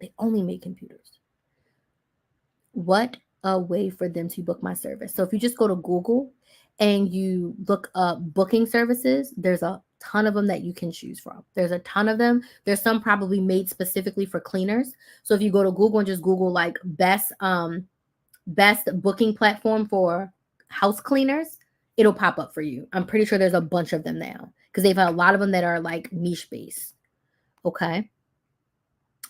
They only made computers. What a way for them to book my service. So if you just go to Google and you look up booking services, there's a ton of them that you can choose from. There's a ton of them. There's some probably made specifically for cleaners. So if you go to Google and just Google like best booking platform for house cleaners, it'll pop up for you. I'm pretty sure there's a bunch of them now because they've had a lot of them that are like niche based. Okay.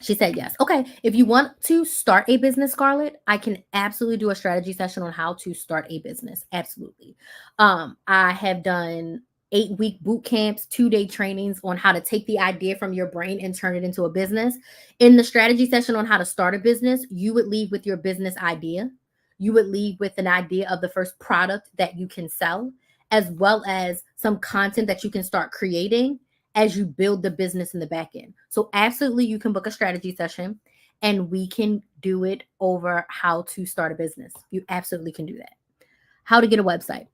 She said yes. Okay. If you want to start a business, Scarlett, I can absolutely do a strategy session on how to start a business. Absolutely. I have done 8-week boot camps, 2-day trainings on how to take the idea from your brain and turn it into a business. In the strategy session on how to start a business, you would leave with your business idea. You would leave with an idea of the first product that you can sell, as well as some content that you can start creating as you build the business in the back end. So, absolutely, you can book a strategy session and we can do it over how to start a business. You absolutely can do that. How to get a website.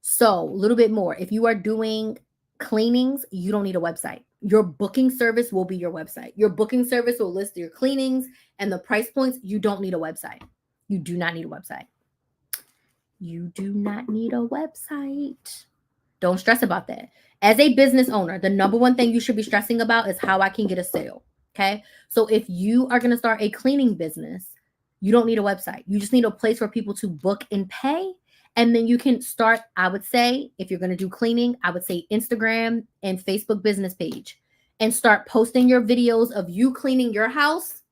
So, a little bit more. If you are doing cleanings, you don't need a website. Your booking service will be your website. Your booking service will list your cleanings and the price points. You don't need a website. You do not need a website. You do not need a website. Don't stress about that. As a business owner, the number one thing you should be stressing about is how I can get a sale. Okay. So if you are going to start a cleaning business, you don't need a website. You just need a place for people to book and pay. And then you can start, I would say, if you're going to do cleaning, I would say Instagram and Facebook business page and start posting your videos of you cleaning your house,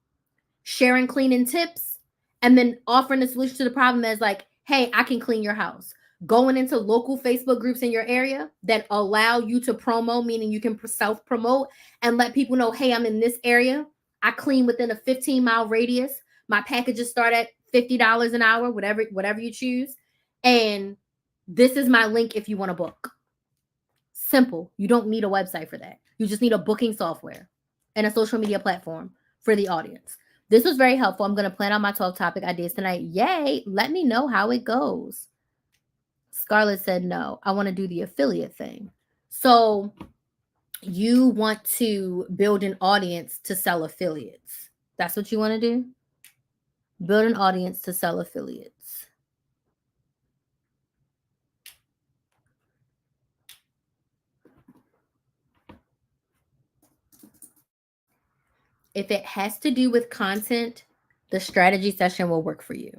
sharing cleaning tips, and then offering the solution to the problem as like, hey, I can clean your house. Going into local Facebook groups in your area that allow you to promo, meaning you can self promote and let people know, hey, I'm in this area. I clean within a 15-mile radius. My packages start at $50 an hour, whatever you choose. And this is my link if you want to book. Simple. You don't need a website for that. You just need a booking software and a social media platform for the audience. This was very helpful. I'm going to plan out my 12 topic ideas tonight. Yay. Let me know how it goes. Scarlett said, no, I want to do the affiliate thing. So you want to build an audience to sell affiliates. That's what you want to do? Build an audience to sell affiliates. If it has to do with content, the strategy session will work for you.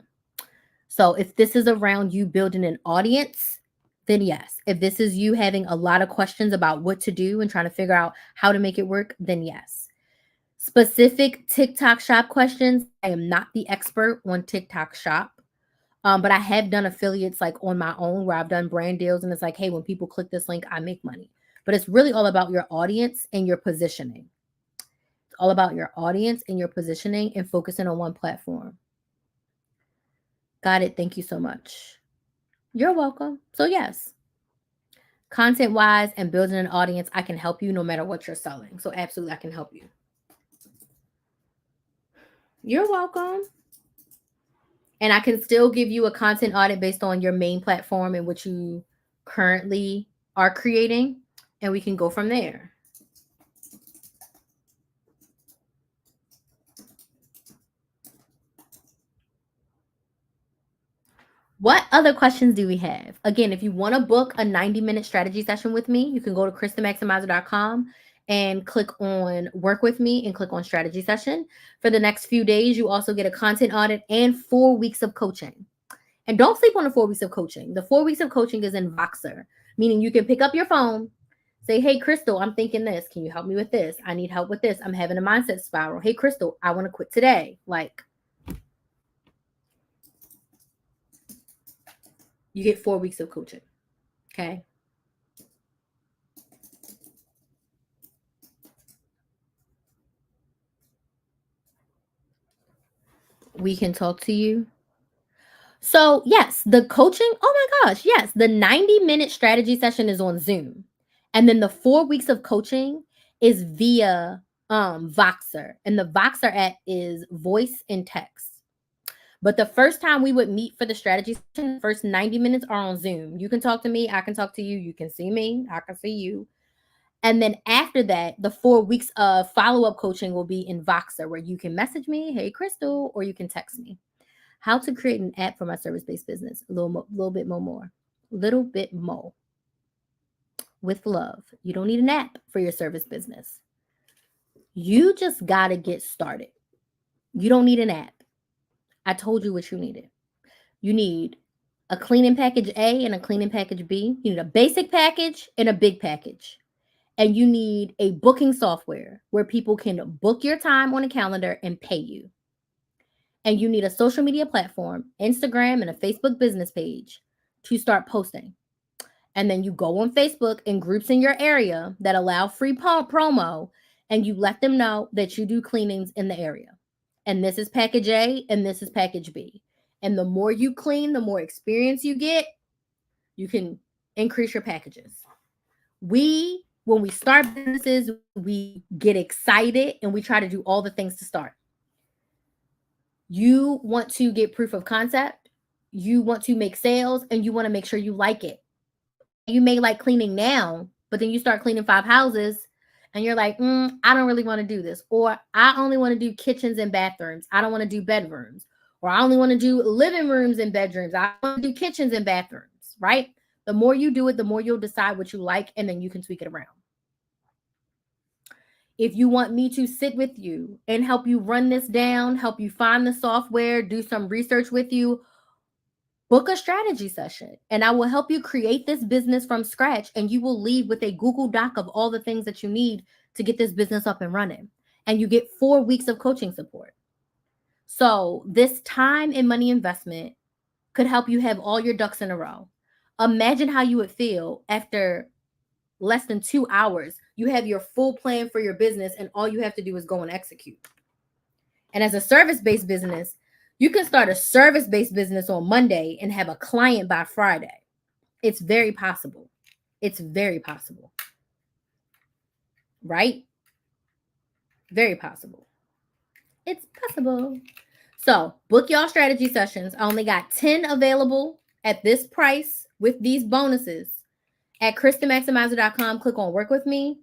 So if this is around you building an audience, then yes. If this is you having a lot of questions about what to do and trying to figure out how to make it work, then yes. Specific TikTok shop questions, I am not the expert on TikTok shop. But I have done affiliates like on my own where I've done brand deals and it's like, hey, when people click this link, I make money. But it's really all about your audience and your positioning. It's all about your audience and your positioning and focusing on one platform. Got it. Thank you so much. You're welcome. So yes, content wise and building an audience, I can help you no matter what you're selling. So absolutely, I can help you. You're welcome. And I can still give you a content audit based on your main platform in which you currently are creating, and we can go from there. What other questions do we have? Again, if you want to book a 90-minute strategy session with me, you can go to KristaMaximizer.com and click on work with me and click on strategy session. For the next few days, you also get a content audit and 4 weeks of coaching. And don't sleep on the 4 weeks of coaching. The 4 weeks of coaching is in Voxer, meaning you can pick up your phone, say, hey, Crystal, I'm thinking this. Can you help me with this? I need help with this. I'm having a mindset spiral. Hey, Crystal, I want to quit today. Like, you get 4 weeks of coaching. Okay. We can talk to you. So, yes, the coaching, oh my gosh, yes, the 90-minute strategy session is on Zoom. And then the 4 weeks of coaching is via Voxer. And the Voxer app is voice and text. But the first time we would meet for the strategy session, the first 90 minutes are on Zoom. You can talk to me, I can talk to you, you can see me, I can see you. And then after that, the 4 weeks of follow-up coaching will be in Voxer, where you can message me, hey, Crystal, or you can text me. How to create an app for my service-based business. A little bit more. Little bit more. With love. You don't need an app for your service business. You just got to get started. You don't need an app. I told you what you needed. You need a cleaning package A and a cleaning package B. You need a basic package and a big package. And you need a booking software where people can book your time on a calendar and pay you. And you need a social media platform, Instagram and a Facebook business page to start posting. And then you go on Facebook in groups in your area that allow free promo, and you let them know that you do cleanings in the area. And this is package A and this is package B. And the more you clean, the more experience you get, you can increase your packages. When we start businesses, we get excited and we try to do all the things to start. You want to get proof of concept, you want to make sales, and you want to make sure you like it. You may like cleaning now, but then you start cleaning 5 houses and you're like, I don't really want to do this. Or I only want to do kitchens and bathrooms. I don't want to do bedrooms. Or I only want to do living rooms and bedrooms. I want to do kitchens and bathrooms, right? The more you do it, the more you'll decide what you like, and then you can tweak it around. If you want me to sit with you and help you run this down, help you find the software, do some research with you, book a strategy session, and I will help you create this business from scratch, and you will leave with a Google Doc of all the things that you need to get this business up and running. And you get 4 weeks of coaching support. So this time and money investment could help you have all your ducks in a row. Imagine how you would feel after less than 2 hours. You have your full plan for your business, and all you have to do is go and execute. And as a service-based business, you can start a service-based business on Monday and have a client by Friday. It's very possible. It's very possible. Right? Very possible. It's possible. So book y'all strategy sessions. I only got 10 available at this price with these bonuses. At KristenMaximizer.com, click on work with me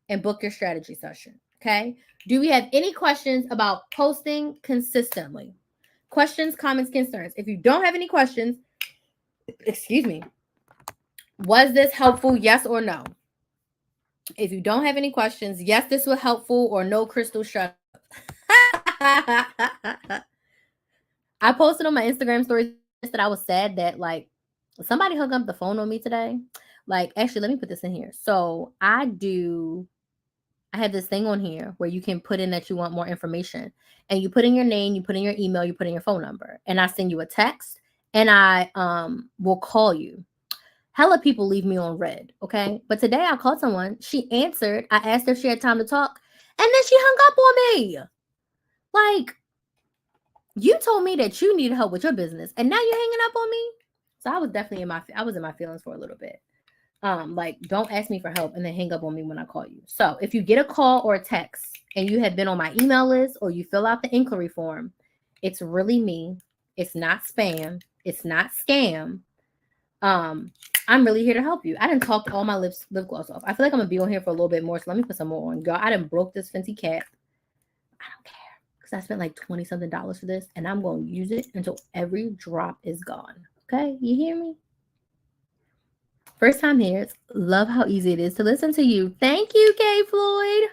and book your strategy session. Okay. Do we have any questions about posting consistently? Questions, comments, concerns. If you don't have any questions, excuse me, was this helpful? Yes or no? If you don't have any questions, yes, this was helpful, or no, Crystal, shut up. I posted on my Instagram stories that I was sad that like somebody hung up the phone on me today. Like, actually, let me put this in here. So I have this thing on here where you can put in that you want more information, and you put in your name, you put in your email, you put in your phone number, and I send you a text, and I will call you. Hella people leave me on red, okay? But today I called someone. She answered. I asked her if she had time to talk, and then she hung up on me. Like, you told me that you needed help with your business, and now you're hanging up on me. So I was definitely in my feelings for a little bit. Like, don't ask me for help and then hang up on me when I call you. So if you get a call or a text and you have been on my email list, or you fill out the inquiry form, it's really me. It's not spam. It's not scam. I'm really here to help you. I done talked all my lip gloss off. I feel like I'm gonna be on here for a little bit more, so let me put some more on. Girl, I done broke this Fenty cap. I don't care, because I spent like $20 something for this, and I'm gonna use it until every drop is gone. Okay, you hear me? First time here. Love how easy it is to listen to you. Thank you, K Floyd.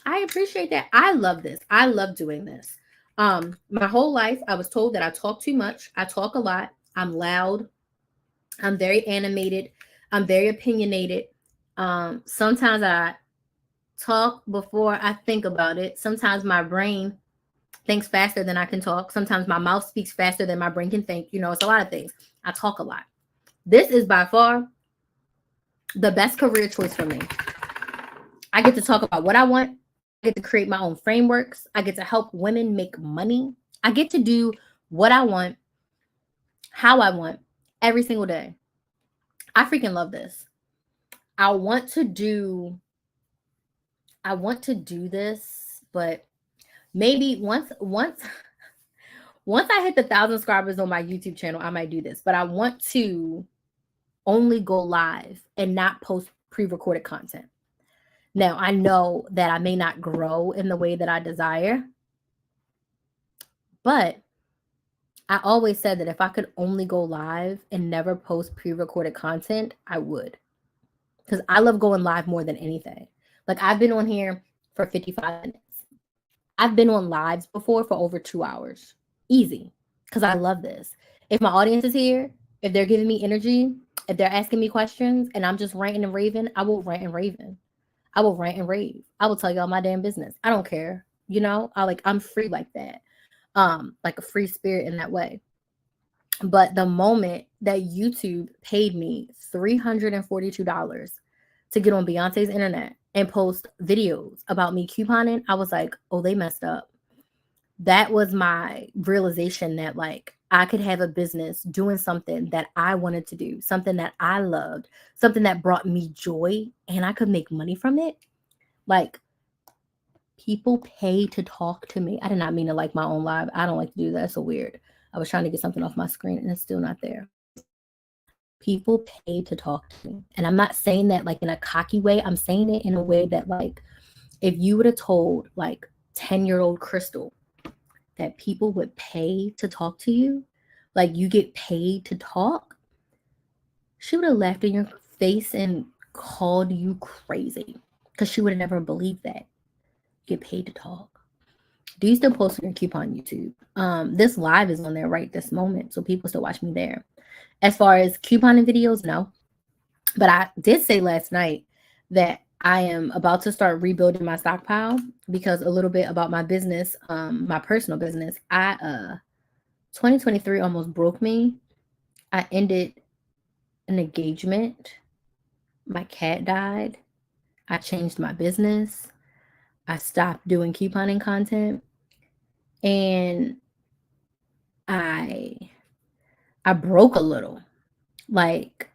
I appreciate that. I love this. I love doing this. My whole life, I was told that I talk too much. I talk a lot. I'm loud. I'm very animated. I'm very opinionated. Sometimes I talk before I think about it. Sometimes my brain thinks faster than I can talk. Sometimes my mouth speaks faster than my brain can think. You know, it's a lot of things. I talk a lot. This is by far the best career choice for me. I get to talk about what I want. I get to create my own frameworks. I get to help women make money. I get to do what I want, how I want, every single day. I freaking love this. I want to do this, but maybe once I hit the 1,000 subscribers on my YouTube channel, I might do this. But I want to only go live and not post pre-recorded content. Now, I know that I may not grow in the way that I desire, but I always said that if I could only go live and never post pre-recorded content, I would. Because I love going live more than anything. Like, I've been on here for 55 minutes. I've been on lives before for over 2 hours. Easy. Because I love this. If my audience is here, if they're giving me energy, if they're asking me questions, and I'm just ranting and raving, I will rant and raving. I will rant and rave. I will tell y'all my damn business. I don't care. You know, I'm free like that. Like a free spirit in that way. But the moment that YouTube paid me $342 to get on Beyonce's internet and post videos about me couponing, I was like, oh, they messed up. That was my realization that like I could have a business doing something that I wanted to do, something that I loved, something that brought me joy, and I could make money from it. Like, people pay to talk to me. I did not mean to like my own live. I don't like to do that. It's so weird. I was trying to get something off my screen and it's still not there. People pay to talk to me. And I'm not saying that like in a cocky way. I'm saying it in a way that like if you would have told like 10-year-old Crystal that people would pay to talk to you, like you get paid to talk, she would have laughed in your face and called you crazy because she would have never believed that. Get paid to talk. Do you still post on your coupon YouTube? This live is on there right this moment, so people still watch me there. As far as couponing videos, no. But I did say last night that I am about to start rebuilding my stockpile because a little bit about my business, my personal business. 2023 almost broke me. I ended an engagement. My cat died. I changed my business. I stopped doing couponing content. And I broke a little. Like,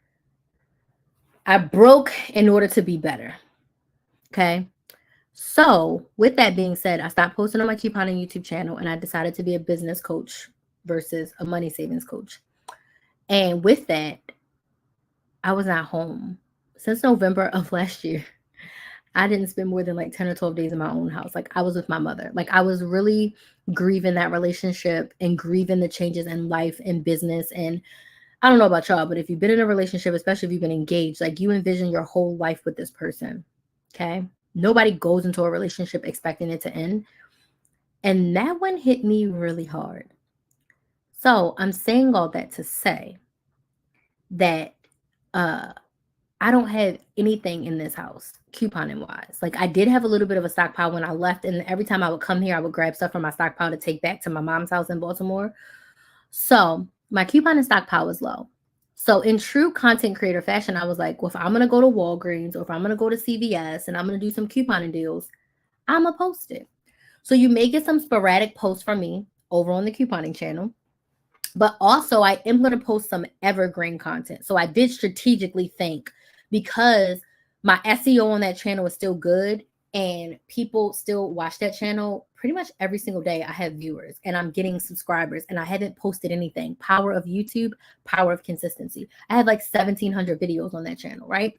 I broke in order to be better. Okay. So with that being said, I stopped posting on my couponing YouTube channel and I decided to be a business coach versus a money savings coach. And with that, I was not home since November of last year. I didn't spend more than like 10 or 12 days in my own house. Like I was with my mother. Like I was really grieving that relationship and grieving the changes in life and business. And I don't know about y'all, but if you've been in a relationship, especially if you've been engaged, like you envision your whole life with this person. Okay. Nobody goes into a relationship expecting it to end. And that one hit me really hard. So I'm saying all that to say that I don't have anything in this house couponing wise. Like I did have a little bit of a stockpile when I left, and every time I would come here, I would grab stuff from my stockpile to take back to my mom's house in Baltimore. So my couponing stockpile was low. So in true content creator fashion, I was like, well, if I'm gonna go to Walgreens or if I'm gonna go to CVS and I'm gonna do some couponing deals, I'm gonna post it. So you may get some sporadic posts from me over on the couponing channel. But also I am going to post some evergreen content. So I did strategically think, because my SEO on that channel is still good and people still watch that channel pretty much every single day. I have viewers and I'm getting subscribers and I haven't posted anything. Power of YouTube, power of consistency. I have like 1,700 videos on that channel, right?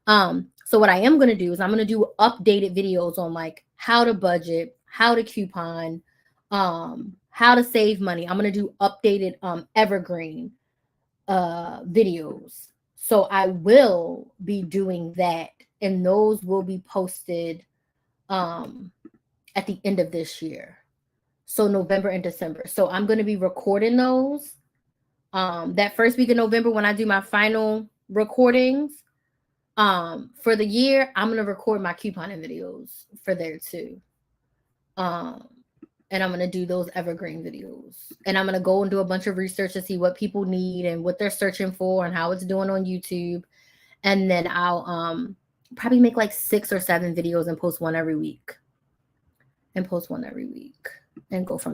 So what I am going to do is I'm going to do updated videos on like how to budget, how to coupon, how to save money. I'm going to do updated evergreen videos. So I will be doing that, and those will be posted at the end of this year. So November and December. So I'm going to be recording those that first week of November when I do my final recordings. For the year, I'm going to record my couponing videos for there too. And I'm going to do those evergreen videos. And I'm going to go and do a bunch of research to see what people need and what they're searching for and how it's doing on YouTube. And then I'll probably make like 6 or 7 videos and post one every week. And go from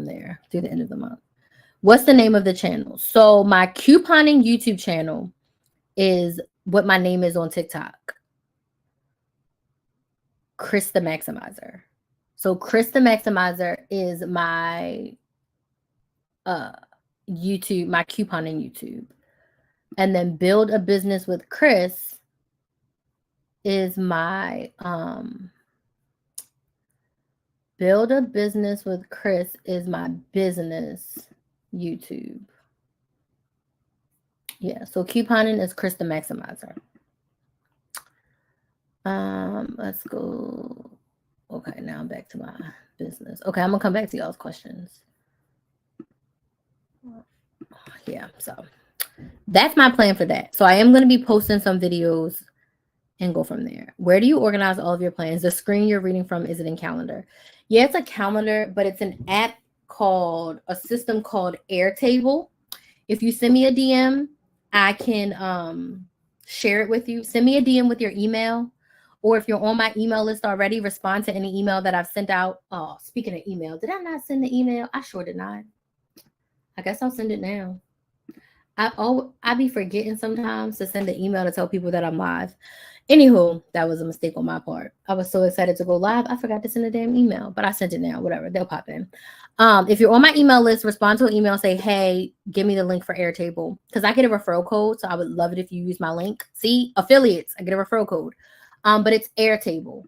there through the end of the month. What's the name of the channel? So my couponing YouTube channel is what my name is on TikTok. Chris the Maximizer. So Chris the Maximizer is my YouTube, my couponing YouTube. And then Build a Business with Chris is my Build a Business with Chris is my business YouTube. Yeah, so couponing is Chris the Maximizer. Let's go. Okay, now I'm back to my business. Okay, I'm gonna come back to y'all's questions. Yeah, so that's my plan for that. So I am gonna be posting some videos and go from there. Where do you organize all of your plans? The screen you're reading from, is it in Calendar? Yeah, it's a calendar, but it's an app called, a system called Airtable. If you send me a DM, I can share it with you. Send me a DM with your email. Or if you're on my email list already, respond to any email that I've sent out. Oh, speaking of email, did I not send the email? I sure did not. I guess I'll send it now. I be forgetting sometimes to send an email to tell people that I'm live. Anywho, that was a mistake on my part. I was so excited to go live, I forgot to send a damn email, but I sent it now. Whatever, they'll pop in. If you're on my email list, respond to an email, say, "Hey, give me the link for Airtable," because I get a referral code, so I would love it if you use my link. See, affiliates, I get a referral code. But it's Airtable,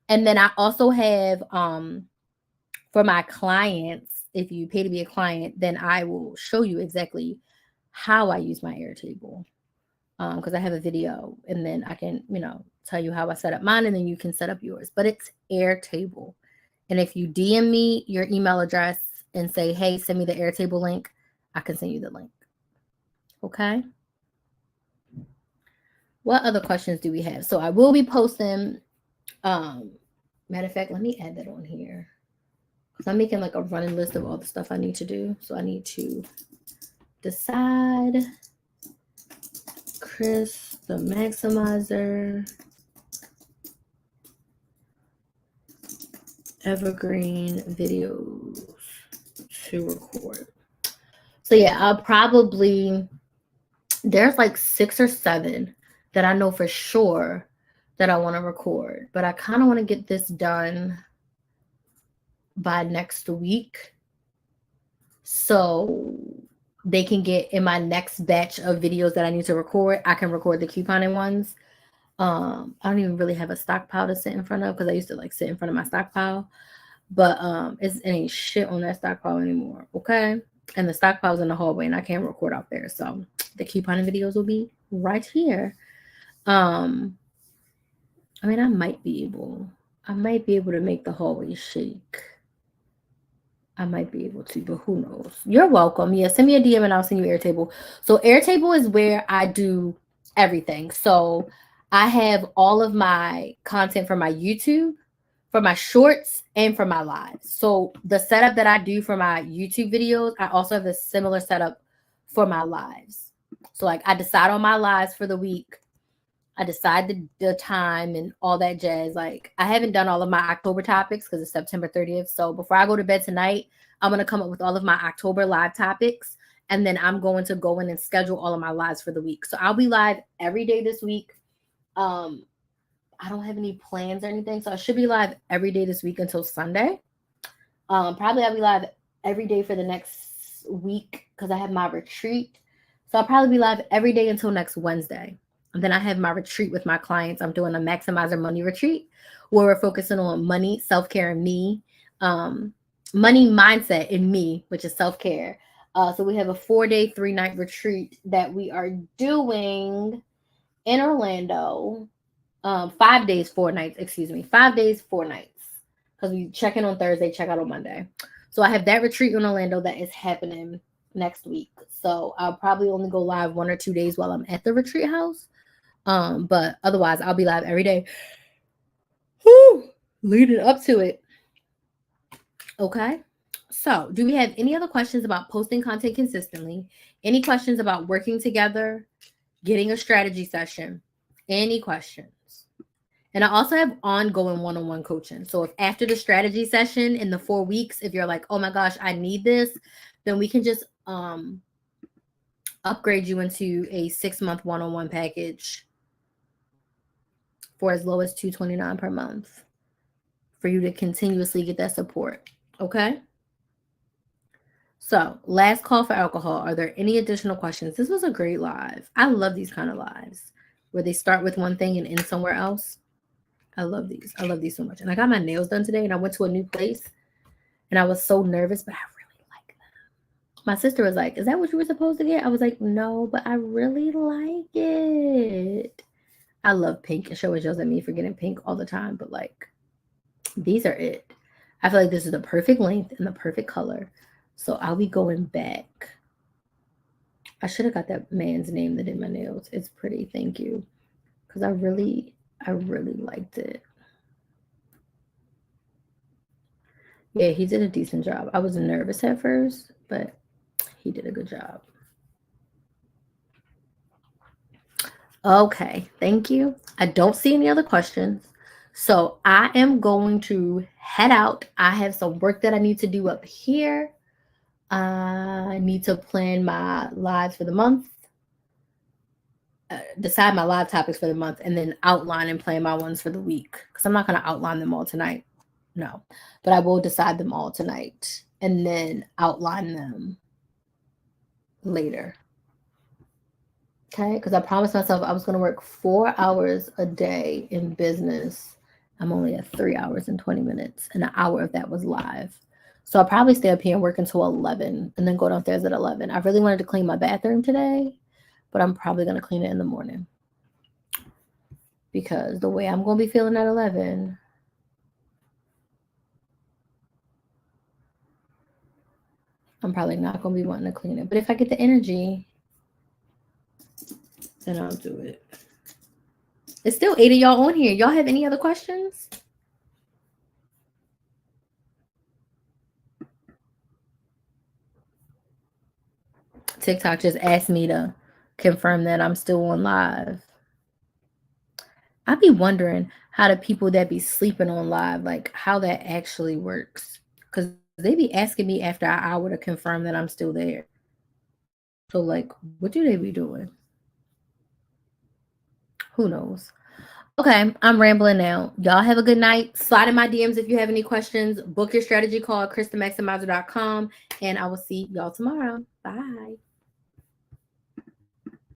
and then I also have for my clients. If you pay to be a client, then I will show you exactly how I use my Airtable. Because I have a video, and then I can, tell you how I set up mine, and then you can set up yours. But it's Airtable. And if you DM me your email address and say, "Hey, send me the Airtable link," I can send you the link. Okay. What other questions do we have? So I will be posting, matter of fact, let me add that on here. Because I'm making like a running list of all the stuff I need to do. So I need to decide Chris the Maximizer evergreen videos to record. So yeah, I'll probably, there's like 6 or 7 that I know for sure that I want to record, but I kind of want to get this done by next week so they can get in my next batch of videos that I need to record. I can record the couponing ones. I don't even really have a stockpile to sit in front of because I used to like sit in front of my stockpile, but it ain't shit on that stockpile anymore. Okay. And the stockpile's in the hallway and I can't record out there. So the couponing videos will be right here. I mean, I might be able to make the hallway shake. I might be able to, but who knows? You're welcome. Yeah, send me a DM and I'll send you Airtable. So Airtable is where I do everything. So I have all of my content for my YouTube, for my shorts, and for my lives. So the setup that I do for my YouTube videos, I also have a similar setup for my lives. So like I decide on my lives for the week. I decide the time and all that jazz. Like I haven't done all of my October topics because it's September 30th. So before I go to bed tonight, I'm going to come up with all of my October live topics. And then I'm going to go in and schedule all of my lives for the week. So I'll be live every day this week. I don't have any plans or anything. So I should be live every day this week until Sunday. Probably I'll be live every day for the next week because I have my retreat. So I'll probably be live every day until next Wednesday. And then I have my retreat with my clients. I'm doing a Maximizer Money retreat where we're focusing on money, self-care, and me, money mindset in me, which is self-care. So we have a 4-day, 3-night retreat that we are doing in Orlando. 5 days, 4 nights, 5 days, 4 nights. Because we check in on Thursday, check out on Monday. So I have that retreat in Orlando that is happening next week. So I'll probably only go live 1 or 2 days while I'm at the retreat house. But otherwise I'll be live every day. Leading up to it. Okay. So do we have any other questions about posting content consistently? Any questions about working together? Getting a strategy session? Any questions? And I also have ongoing one-on-one coaching. So if after the strategy session in the 4 weeks, if you're like, "Oh my gosh, I need this," then we can just upgrade you into a 6-month one-on-one package for as low as $229 per month for you to continuously get that support. Okay. So last call for alcohol. Are there any additional questions? This was a great live. I love these kind of lives where they start with one thing and end somewhere else. I love these. I love these so much. And I got my nails done today and I went to a new place and I was so nervous, but I really like them. My sister was like, "Is that what you were supposed to get?" I was like, "No, but I really like it." I love pink. And she always yells at me for getting pink all the time, but like these are it. I feel like this is the perfect length and the perfect color. So I'll be going back. I should have got that man's name that did my nails. It's pretty. Thank you. Because I really liked it. Yeah, he did a decent job. I was nervous at first, but he did a good job. Okay, thank you. I don't see any other questions. So I am going to head out. I have some work that I need to do up here. I need to plan my lives for the month, decide my live topics for the month, and then outline and plan my ones for the week. Because I'm not going to outline them all tonight. No, but I will decide them all tonight and then outline them later. Okay, because I promised myself I was going to work 4 hours a day in business. I'm only at 3 hours and 20 minutes, and an hour of that was live. So I'll probably stay up here and work until 11 and then go downstairs at 11. I really wanted to clean my bathroom today, but I'm probably going to clean it in the morning. Because the way I'm going to be feeling at 11, I'm probably not going to be wanting to clean it. But if I get the energy, then I'll do it. It's still 8 of y'all on here. Y'all have any other questions? TikTok just asked me to confirm that I'm still on live. I be wondering how the people that be sleeping on live, like how that actually works. Because they be asking me after an hour to confirm that I'm still there. So, like, what do they be doing? Who knows? Okay, I'm rambling now. Y'all have a good night. Slide in my DMs if you have any questions. Book your strategy call at KristaMaximizer.com. And I will see y'all tomorrow. Bye.